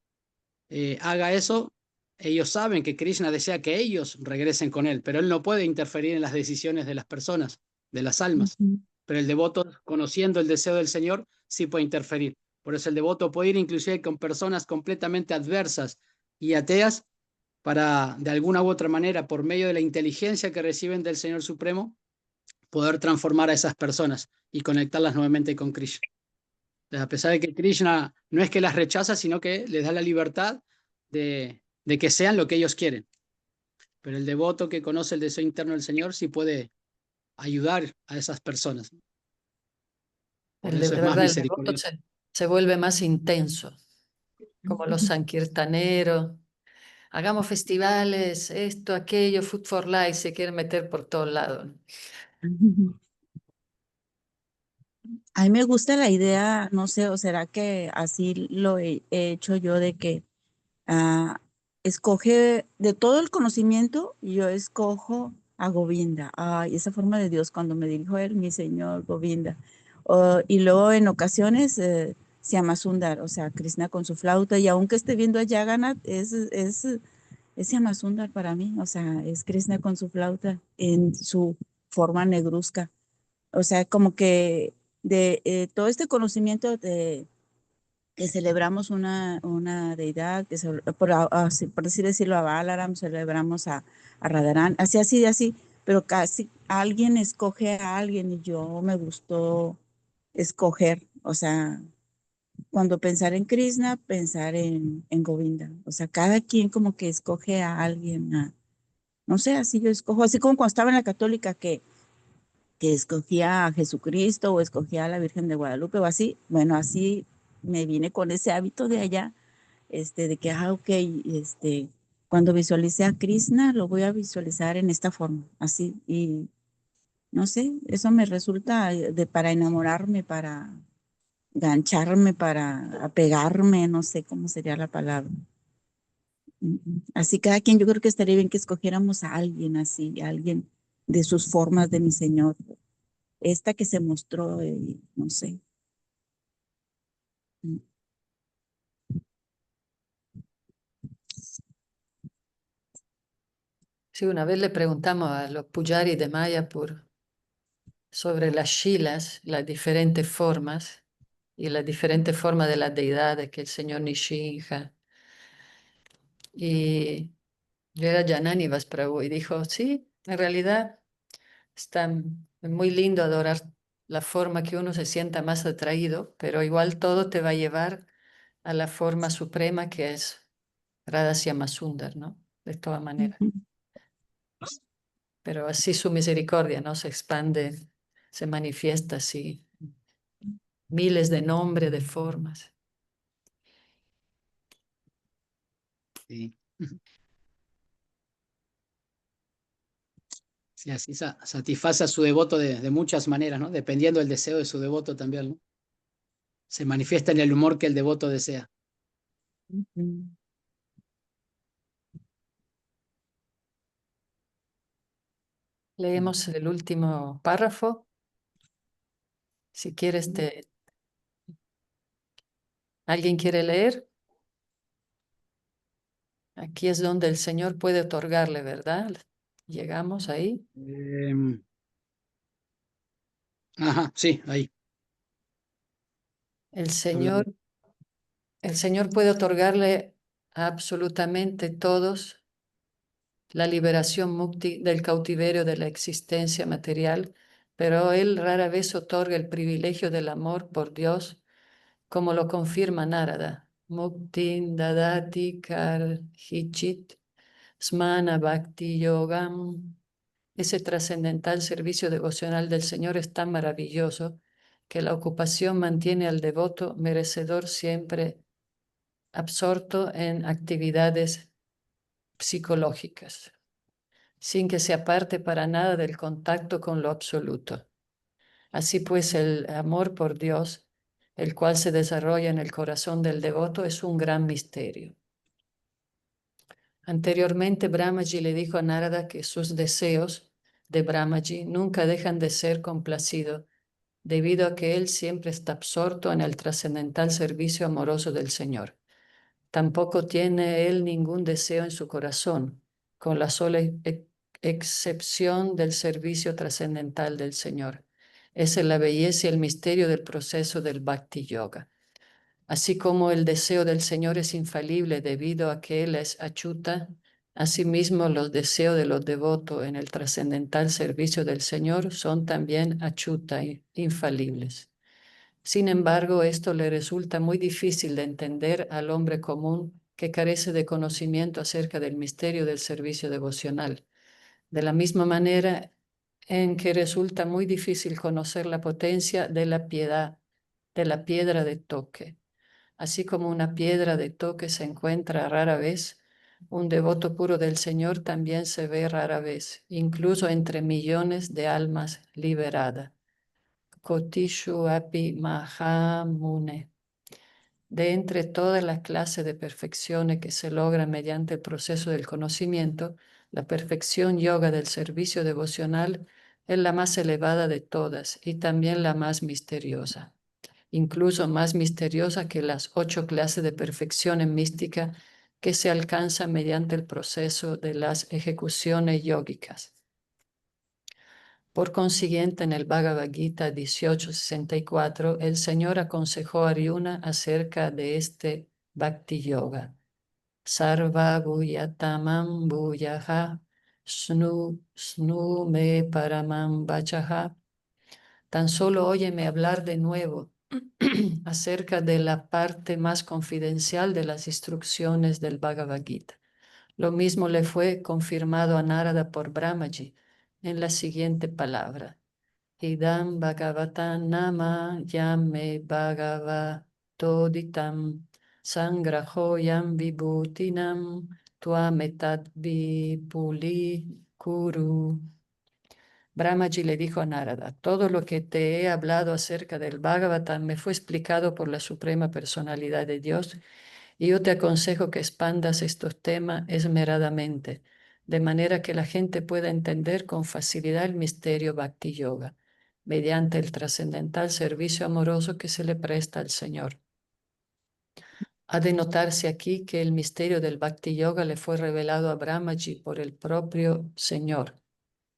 haga eso, ellos saben que Krishna desea que ellos regresen con él, pero él no puede interferir en las decisiones de las personas, de las almas. Ujú. Pero el devoto, conociendo el deseo del Señor, sí puede interferir. Por eso el devoto puede ir inclusive con personas completamente adversas y ateas para, de alguna u otra manera, por medio de la inteligencia que reciben del Señor Supremo, poder transformar a esas personas y conectarlas nuevamente con Krishna. A pesar de que Krishna no es que las rechaza, sino que les da la libertad de que sean lo que ellos quieren. Pero el devoto que conoce el deseo interno del Señor sí puede ayudar a esas personas. Por De eso es más verdad, el devoto misericordioso. se vuelve más intenso, como los sankirtaneros. Hagamos festivales, esto, aquello, Food for Life, se quieren meter por todos lados. A mí me gusta la idea, no sé, o será que así lo he hecho yo de que ah, escoge de todo el conocimiento, yo escojo a Govinda. Ay, esa forma de Dios cuando me dirijo a él, mi señor Govinda. Y luego en ocasiones se llama Sundar, o sea, Krishna con su flauta, y aunque esté viendo a Jagannath, es llama Sundar para mí, o sea, es Krishna con su flauta en su forma negruzca. O sea, como que de todo este conocimiento de que celebramos una deidad, por así decirlo, a Balaram, celebramos a Radharán, así, pero casi alguien escoge a alguien y yo me gustó escoger, o sea, cuando pensar en Krishna, pensar en Govinda. O sea, cada quien como que escoge a alguien, no sé, así yo escojo, así como cuando estaba en la católica que escogía a Jesucristo o escogía a la Virgen de Guadalupe o así, bueno, así me vine con ese hábito de allá, de que, ok, cuando visualice a Krishna, lo voy a visualizar en esta forma, así, y no sé, eso me resulta para enamorarme, para gancharme, para apegarme, no sé cómo sería la palabra. Así cada quien, yo creo que estaría bien que escogiéramos a alguien así, a alguien de sus formas de mi Señor. Esta que se mostró, no sé. Mm. Sí, una vez le preguntamos a los pujaris de Mayapur sobre las shilas, las diferentes formas y las diferentes formas de las deidades que el señor Nishinja. Y yo era Janani Prabhu y dijo, sí, en realidad está muy lindo adorar la forma que uno se sienta más atraído, pero igual todo te va a llevar a la forma suprema que es Radha Sundar, ¿no? De todas maneras. Ujú. Pero así su misericordia, ¿no? Se expande, se manifiesta así, miles de nombres, de formas. Sí. Sí, así satisface a su devoto de muchas maneras, ¿no? Dependiendo del deseo de su devoto también, ¿no? Se manifiesta en el humor que el devoto desea. Ujú. Leemos el último párrafo. Si quieres, ¿alguien quiere leer? Aquí es donde el Señor puede otorgarle, ¿verdad? Llegamos ahí. Ajá, sí, ahí. El Hablando. Señor, el Señor puede otorgarle a absolutamente todos la liberación mukti del cautiverio de la existencia material, pero Él rara vez otorga el privilegio del amor por Dios, como lo confirma Narada. Muktin dadati karhichit smana bhakti yogam. Ese trascendental servicio devocional del Señor es tan maravilloso que la ocupación mantiene al devoto merecedor siempre absorto en actividades psicológicas, sin que se aparte para nada del contacto con lo absoluto. Así pues, el amor por Dios, el cual se desarrolla en el corazón del devoto, es un gran misterio. Anteriormente, Brahmaji le dijo a Narada que sus deseos de Brahmaji nunca dejan de ser complacidos, debido a que él siempre está absorto en el trascendental servicio amoroso del Señor. Tampoco tiene él ningún deseo en su corazón, con la sola excepción del servicio trascendental del Señor. Esa es la belleza y el misterio del proceso del Bhakti Yoga. Así como el deseo del Señor es infalible debido a que Él es Achuta, asimismo los deseos de los devotos en el trascendental servicio del Señor son también Achuta, infalibles. Sin embargo, esto le resulta muy difícil de entender al hombre común que carece de conocimiento acerca del misterio del servicio devocional. De la misma manera en que resulta muy difícil conocer la potencia de la piedad, de la piedra de toque. Así como una piedra de toque se encuentra rara vez, un devoto puro del Señor también se ve rara vez, incluso entre millones de almas liberadas. Kotishu api mahamune. De entre todas las clases de perfecciones que se logran mediante el proceso del conocimiento, la perfección yoga del servicio devocional es la más elevada de todas y también la más misteriosa, incluso más misteriosa que las 8 clases de perfección en mística que se alcanzan mediante el proceso de las ejecuciones yógicas. Por consiguiente, en el Bhagavad Gita 1864, el Señor aconsejó a Arjuna acerca de este Bhakti Yoga. Sarva Bhuyatamam Bhuyaha Snu Me Paramam Vachaha. Tan solo óyeme hablar de nuevo acerca de la parte más confidencial de las instrucciones del Bhagavad Gita. Lo mismo le fue confirmado a Narada por Brahmaji en la siguiente palabra. Idam Bhagavatam Nama Yame Bhagavatoditam Sangrahoyam Vibhutinam Tuametad Vipuli Kuru. Brahmaji le dijo a Narada, todo lo que te he hablado acerca del Bhagavatam me fue explicado por la Suprema Personalidad de Dios y yo te aconsejo que expandas estos temas esmeradamente, de manera que la gente pueda entender con facilidad el misterio Bhakti Yoga, mediante el trascendental servicio amoroso que se le presta al Señor. Ha de notarse aquí que el misterio del Bhakti Yoga le fue revelado a Brahmaji por el propio Señor.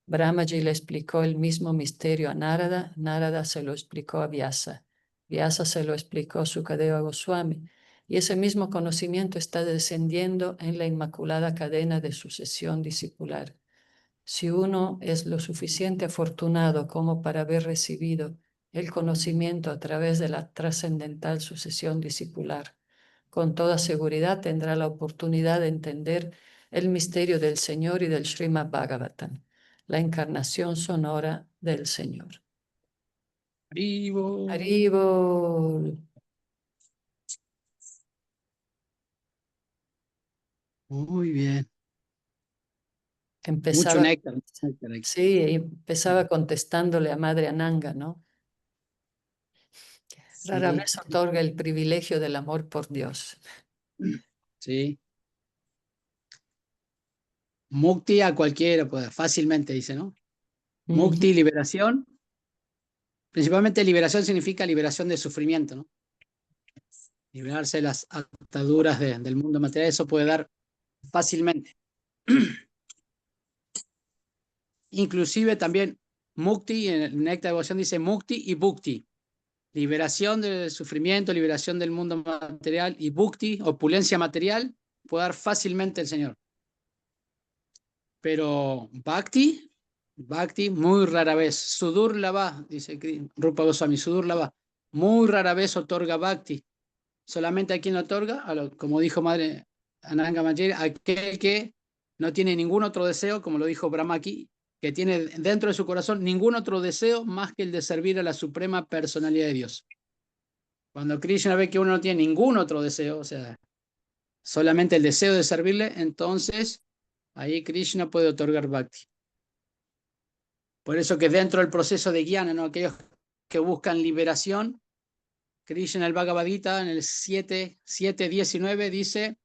Brahmaji le explicó el mismo misterio a Narada, Narada se lo explicó a Vyasa, Vyasa se lo explicó a Sukadeva Goswami, y ese mismo conocimiento está descendiendo en la inmaculada cadena de sucesión discipular. Si uno es lo suficiente afortunado como para haber recibido el conocimiento a través de la trascendental sucesión discipular, con toda seguridad tendrá la oportunidad de entender el misterio del Señor y del Srimad Bhagavatam, la encarnación sonora del Señor. Vivo. Haribol. Muy bien. Empezaba, Mucho néctar. Néctar aquí. sí, empezaba contestándole a Madre Ananga, ¿no? Rara Sí, vez otorga el privilegio del amor por Dios. sí. Mukti a cualquiera, pues fácilmente dice, ¿no? Mukti, liberación. Principalmente liberación significa liberación de sufrimiento, ¿no? Liberarse de las ataduras del mundo material, eso puede dar fácilmente. Inclusive también Mukti, en el Néctar de Devoción dice Mukti y Bhukti. Liberación del sufrimiento, liberación del mundo material, y Bhukti, opulencia material, puede dar fácilmente el Señor. Pero Bhakti, muy rara vez. Sudurlava, dice Rupa Goswami, Sudurlava, muy rara vez otorga Bhakti. Solamente a quien otorga, como dijo Madre Ananga Manjari, aquel que no tiene ningún otro deseo, como lo dijo Brahma aquí, que tiene dentro de su corazón ningún otro deseo más que el de servir a la suprema personalidad de Dios. Cuando Krishna ve que uno no tiene ningún otro deseo, o sea, solamente el deseo de servirle, entonces ahí Krishna puede otorgar Bhakti. Por eso que dentro del proceso de Jnana, ¿no? Aquellos que buscan liberación, Krishna en el Bhagavad Gita, en el 7.19, dice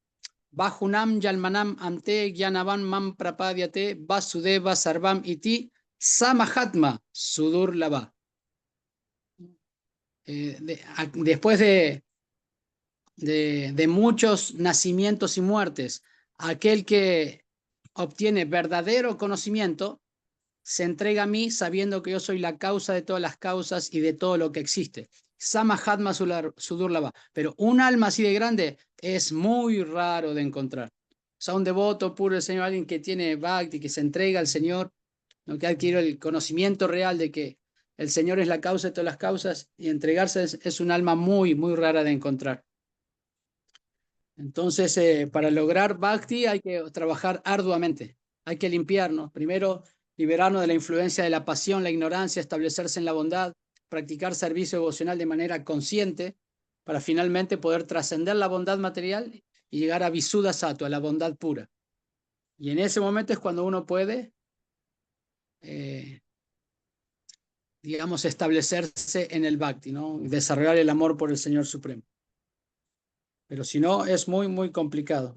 Bajunam Yalmanam Ante Gyanavan Mam Prapadyate Vasudeva Sarvam Iti Samahatma Sudur Lava. Después de muchos nacimientos y muertes, aquel que obtiene verdadero conocimiento se entrega a mí sabiendo que yo soy la causa de todas las causas y de todo lo que existe. Samahatma Sudurlava. Pero un alma así de grande es muy raro de encontrar. O sea, un devoto puro del Señor, alguien que tiene bhakti, que se entrega al Señor, ¿no? Que adquirió el conocimiento real de que el Señor es la causa de todas las causas, y entregarse es un alma muy, muy rara de encontrar. Entonces, para lograr bhakti hay que trabajar arduamente, hay que limpiarnos. Primero, liberarnos de la influencia de la pasión, la ignorancia, establecerse en la bondad, practicar servicio devocional de manera consciente, para finalmente poder trascender la bondad material y llegar a Visuddha Sattva, a la bondad pura. Y en ese momento es cuando uno puede, digamos, establecerse en el bhakti, ¿no? Desarrollar el amor por el Señor Supremo. Pero si no, es muy, muy complicado.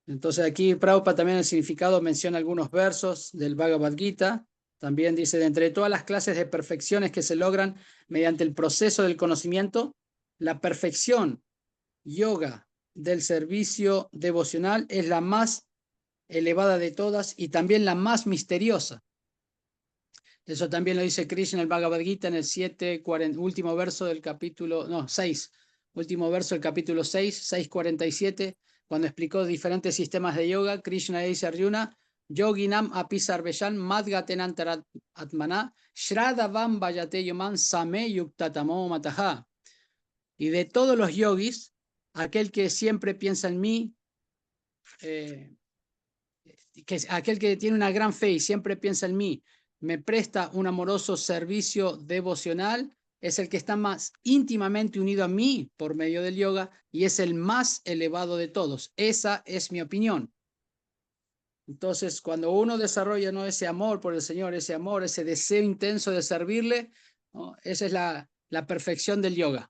Entonces aquí Prabhupada también el significado menciona algunos versos del Bhagavad Gita. También dice, de entre todas las clases de perfecciones que se logran mediante el proceso del conocimiento, la perfección yoga del servicio devocional es la más elevada de todas y también la más misteriosa. Eso también lo dice Krishna en el Bhagavad Gita en el último verso del capítulo, 6, último verso del capítulo 6, 6.47, cuando explicó diferentes sistemas de yoga. Krishna dice a Arjuna, yoginam apisarveshan madgatenantarat atmana, shradavam vayate yoman same yuktatamo mataha. Y de todos los yogis, aquel que siempre piensa en mí, aquel que tiene una gran fe y siempre piensa en mí, me presta un amoroso servicio devocional, es el que está más íntimamente unido a mí por medio del yoga y es el más elevado de todos. Esa es mi opinión. Entonces, cuando uno desarrolla, ¿no?, ese amor por el Señor, ese amor, ese deseo intenso de servirle, ¿no?, esa es la perfección del yoga.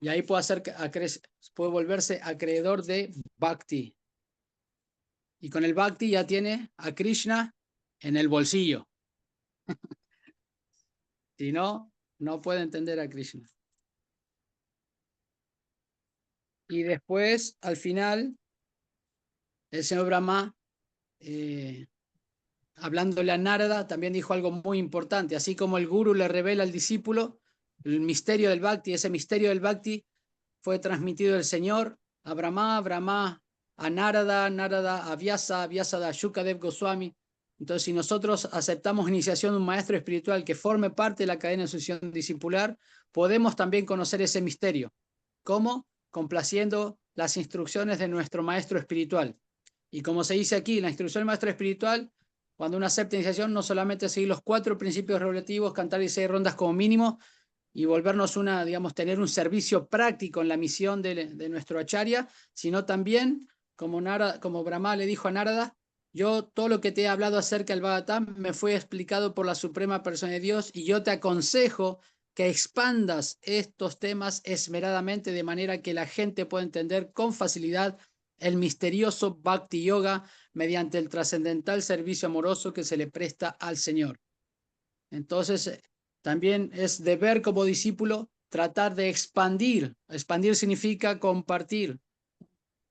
Y ahí puede volverse acreedor de Bhakti. Y con el Bhakti ya tiene a Krishna en el bolsillo. Si no, no puede entender a Krishna. Y después, al final, el señor Brahma, hablándole a Narada, también dijo algo muy importante. Así como el guru le revela al discípulo el misterio del Bhakti, ese misterio del Bhakti fue transmitido del Señor a Brahma, Brahma a Narada, Narada a Vyasa, Vyasa a Shukadev Goswami. Entonces, si nosotros aceptamos iniciación de un maestro espiritual que forme parte de la cadena de sucesión discipular, podemos también conocer ese misterio. ¿Cómo? Complaciendo las instrucciones de nuestro maestro espiritual. Y como se dice aquí, la instrucción del maestro espiritual, cuando uno acepta iniciación, no solamente seguir los 4 principios regulativos, cantar 16 rondas como mínimo, y volvernos tener un servicio práctico en la misión de nuestro acharya, sino también, como Brahma le dijo a Narada, yo todo lo que te he hablado acerca del Bhagavatam me fue explicado por la Suprema Persona de Dios y yo te aconsejo que expandas estos temas esmeradamente de manera que la gente pueda entender con facilidad el misterioso Bhakti Yoga mediante el trascendental servicio amoroso que se le presta al Señor. Entonces, también es deber como discípulo tratar de expandir. Expandir significa compartir.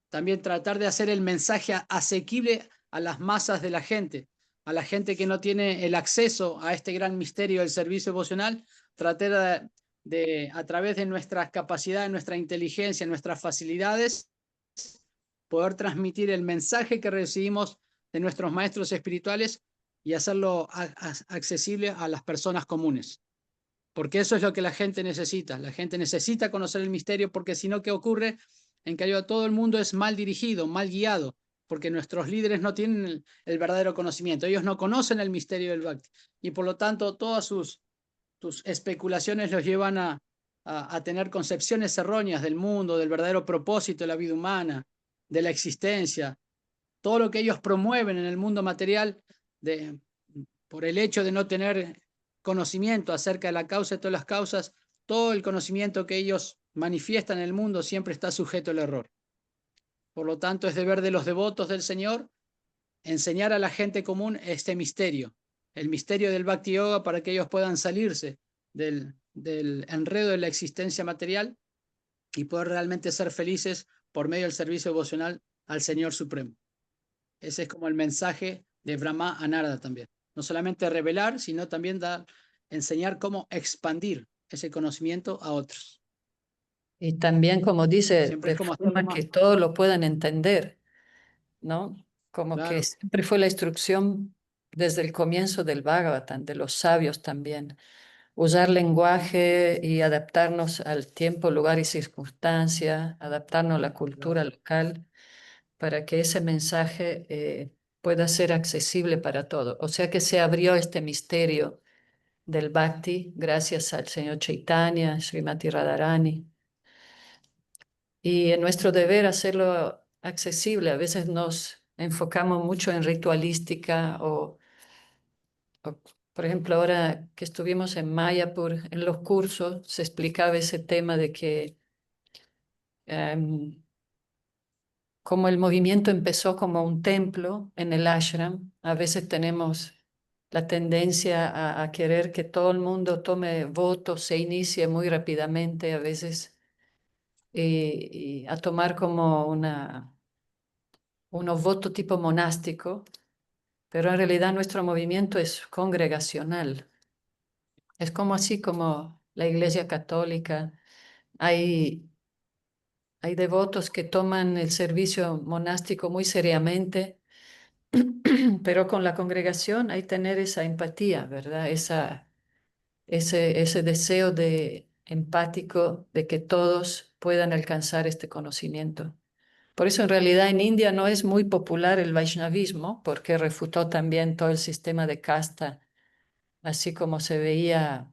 También tratar de hacer el mensaje asequible a las masas de la gente, a la gente que no tiene el acceso a este gran misterio del servicio devocional, tratar a través de nuestras capacidades, nuestra inteligencia, nuestras facilidades, poder transmitir el mensaje que recibimos de nuestros maestros espirituales y hacerlo accesible a las personas comunes. Porque eso es lo que la gente necesita. La gente necesita conocer el misterio porque si no, ¿qué ocurre? En que todo el mundo es mal dirigido, mal guiado, porque nuestros líderes no tienen el verdadero conocimiento. Ellos no conocen el misterio del Bhakti. Y por lo tanto, todas sus especulaciones los llevan a tener concepciones erróneas del mundo, del verdadero propósito de la vida humana, de la existencia. Todo lo que ellos promueven en el mundo material por el hecho de no tener conocimiento acerca de la causa de todas las causas, todo el conocimiento que ellos manifiestan en el mundo siempre está sujeto al error. Por lo tanto, es deber de los devotos del Señor enseñar a la gente común este misterio, el misterio del Bhakti Yoga, para que ellos puedan salirse del enredo de la existencia material y poder realmente ser felices por medio del servicio devocional al Señor Supremo. Ese es como el mensaje de Brahma a Narada también. No solamente revelar, sino también enseñar cómo expandir ese conocimiento a otros. Y también, como dice, Siempre de es como forma que todos lo puedan entender, ¿no? Como que claro, siempre fue la instrucción desde el comienzo del Bhagavatam, de los sabios también. Usar lenguaje y adaptarnos al tiempo, lugar y circunstancia, adaptarnos a la cultura local para que ese mensaje pueda ser accesible para todos. O sea que se abrió este misterio del Bhakti gracias al señor Chaitanya, Srimati Radharani. Y es nuestro deber hacerlo accesible. A veces nos enfocamos mucho en ritualística por ejemplo, ahora que estuvimos en Mayapur, en los cursos, se explicaba ese tema de que como el movimiento empezó como un templo en el ashram, a veces tenemos la tendencia a querer que todo el mundo tome votos, se inicie muy rápidamente, a veces y a tomar como unos votos tipo monástico, pero en realidad nuestro movimiento es congregacional. Es como así como la Iglesia Católica. Hay devotos que toman el servicio monástico muy seriamente pero con la congregación hay tener esa empatía, ¿verdad? Ese deseo de empático de que todos puedan alcanzar este conocimiento. Por eso en realidad en India no es muy popular el Vaishnavismo, porque refutó también todo el sistema de casta, así como se veía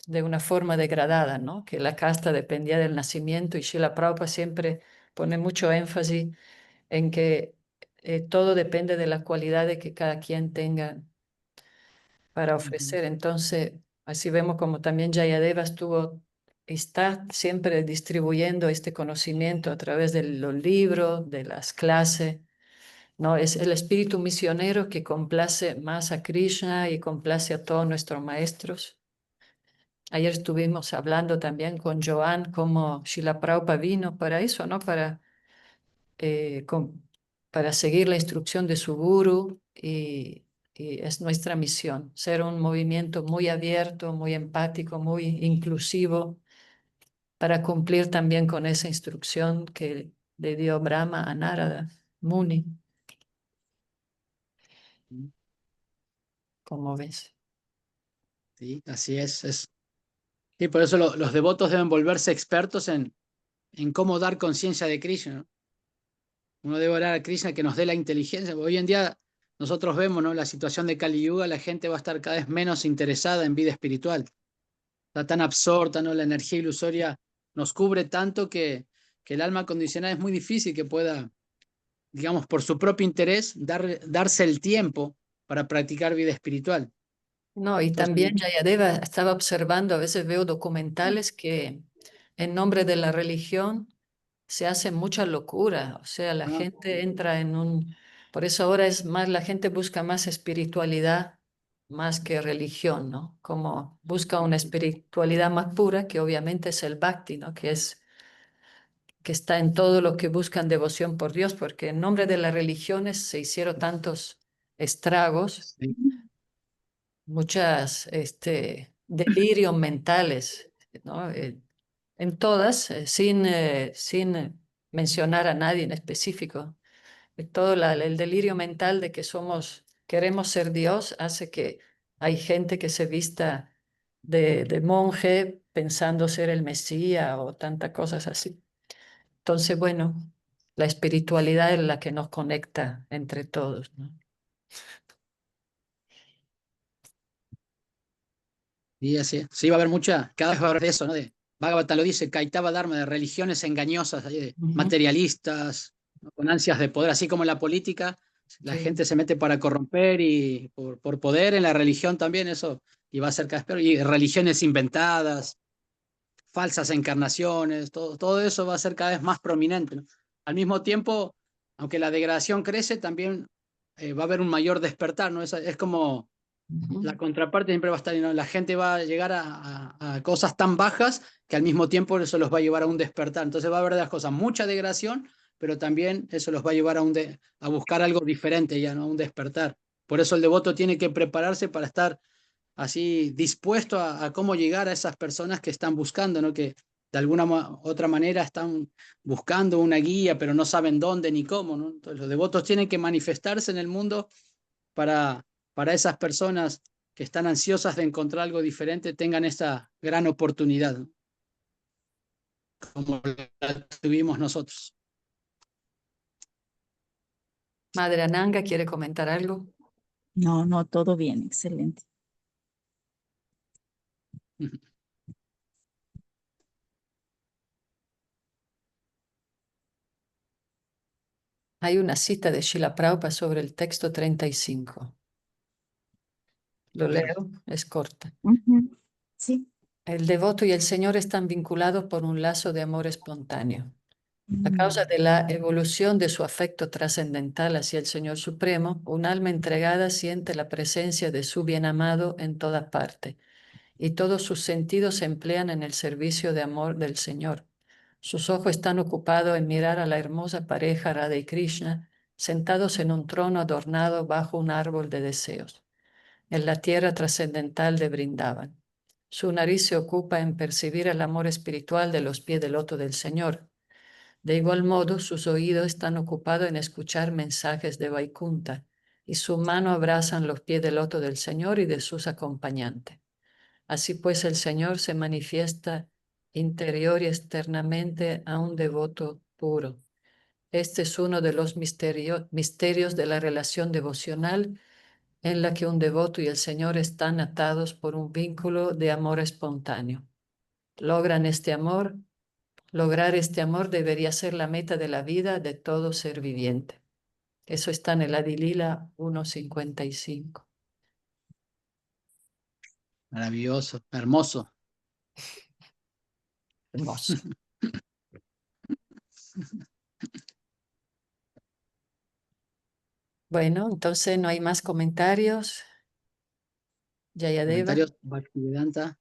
de una forma degradada, ¿no? Que la casta dependía del nacimiento y Srila Prabhupada siempre pone mucho énfasis en que todo depende de la cualidad de que cada quien tenga para ofrecer. Entonces, así vemos como también Jayadeva está siempre distribuyendo este conocimiento a través de los libros, de las clases, ¿no? Es el espíritu misionero que complace más a Krishna y complace a todos nuestros maestros. Ayer estuvimos hablando también con Joan cómo Srila Prabhupada vino para eso, ¿no? Eh, con- para seguir la instrucción de su guru y es nuestra misión, ser un movimiento muy abierto, muy empático, muy inclusivo, para cumplir también con esa instrucción que le dio Brahma a Narada Muni, como ves. Sí, así es. Y por eso los devotos deben volverse expertos en cómo dar conciencia de Krishna, ¿no? Uno debe orar a Krishna que nos dé la inteligencia. Hoy en día nosotros vemos, ¿no? La situación de Kali Yuga, la gente va a estar cada vez menos interesada en vida espiritual. Está tan absorta, ¿no? La energía ilusoria nos cubre tanto que el alma condicionada es muy difícil que pueda, digamos, por su propio interés, darse el tiempo para practicar vida espiritual. No, y Entonces, también Jayadeva estaba observando, a veces veo documentales que en nombre de la religión se hace mucha locura, o sea, la ah, gente entra en un... Por eso ahora es más, la gente busca más espiritualidad más que religión, ¿no? Como busca una espiritualidad más pura, que obviamente es el bhakti, ¿no? Que está en todo lo que buscan devoción por Dios, porque en nombre de las religiones se hicieron tantos estragos, sí, muchas delirios mentales, ¿no? En todas, sin mencionar a nadie en específico. Todo el delirio mental de que queremos ser Dios hace que hay gente que se vista de monje pensando ser el Mesías o tantas cosas así. Entonces, bueno, la espiritualidad es la que nos conecta entre todos, ¿no? y así. Sí, va a haber mucha, cada vez va a haber de eso, ¿no? Bhagavata lo dice, Kaitava Dharma, de religiones engañosas, ahí de Ujú. materialistas, ¿no? Con ansias de poder, así como en la política, la Sí. gente se mete para corromper y por poder en la religión también, eso, y va a ser cada vez peor. Y religiones inventadas, falsas encarnaciones, todo eso va a ser cada vez más prominente, ¿no? Al mismo tiempo, aunque la degradación crece, también va a haber un mayor despertar, ¿no? Es como la Ujú. contraparte siempre va a estar, ¿no? La gente va a llegar a cosas tan bajas que al mismo tiempo eso los va a llevar a un despertar. Entonces va a haber de las cosas, mucha degradación, pero también eso los va a llevar a buscar algo diferente ya, ¿no? Un despertar. Por eso el devoto tiene que prepararse para estar así dispuesto a cómo llegar a esas personas que están buscando, ¿no? Que de alguna otra manera están buscando una guía, pero no saben dónde ni cómo, ¿no? Entonces los devotos tienen que manifestarse en el mundo para, para esas personas que están ansiosas de encontrar algo diferente, tengan esa gran oportunidad, ¿no? Como la tuvimos nosotros. Madre Ananga, ¿quiere comentar algo? No, no, todo bien, excelente. Hay una cita de Srila Prabhupada sobre el texto 35. Lo A ver, leo, es corta. Ujú. Sí. El devoto y el Señor están vinculados por un lazo de amor espontáneo. A causa Mm. de la evolución de su afecto trascendental hacia el Señor Supremo, un alma entregada siente la presencia de su bien amado en toda parte, y todos sus sentidos se emplean en el servicio de amor del Señor. Sus ojos están ocupados en mirar a la hermosa pareja Radha y Krishna, sentados en un trono adornado bajo un árbol de deseos, en la tierra trascendental de Brindavan. Su nariz se ocupa en percibir el amor espiritual de los pies del loto del Señor. De igual modo, sus oídos están ocupados en escuchar mensajes de Vaikunta, y su mano abrazan los pies del loto del Señor y de sus acompañantes. Así pues, el Señor se manifiesta interior y externamente a un devoto puro. Este es uno de los misterios de la relación devocional en la que un devoto y el Señor están atados por un vínculo de amor espontáneo. Lograr este amor debería ser la meta de la vida de todo ser viviente. Eso está en el Adilila 1:55. Maravilloso, hermoso. Hermoso. Bueno, entonces no hay más comentarios. Jayadeva. Comentarios, Bhaktivedanta,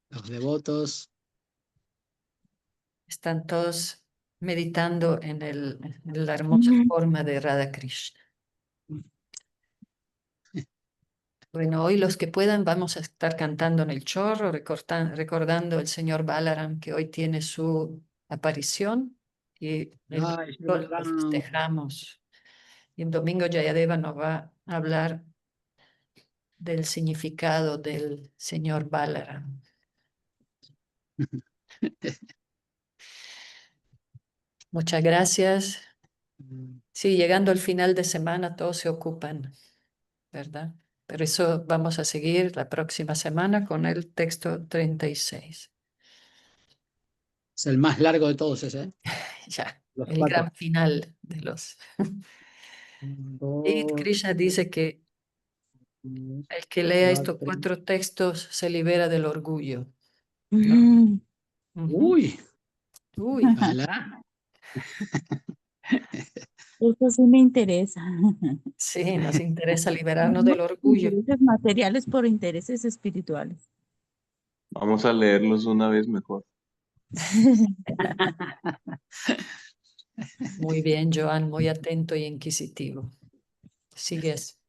los devotos. Están todos meditando en la hermosa forma de Radha Krishna. Bueno, hoy los que puedan vamos a estar cantando en el chorro, recordando al señor Balaram que hoy tiene su aparición y el Ay, domingo lo Ram. festejamos. Y el domingo Jayadeva nos va a hablar del significado del señor Balaram. Muchas gracias. Sí, llegando al final de semana todos se ocupan, ¿verdad? Pero eso vamos a seguir la próxima semana con el texto 36. Es el más largo de todos ese, ¿eh? Ya, Los el 4. gran final de los... Y 2, Krishna dice que 3, el que lea estos 4. 4 textos se libera del orgullo, ¿no? Ujú. Uy, Uy, ojalá. Eso sí me interesa. sí, nos interesa liberarnos No del por orgullo. intereses materiales, por intereses espirituales. Vamos a leerlos una vez mejor. Muy bien, Joan, muy atento y inquisitivo. Sigues.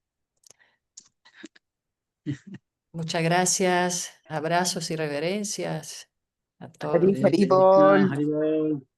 Muchas gracias, abrazos y reverencias a todos. Hare Krishna, Hare Bol.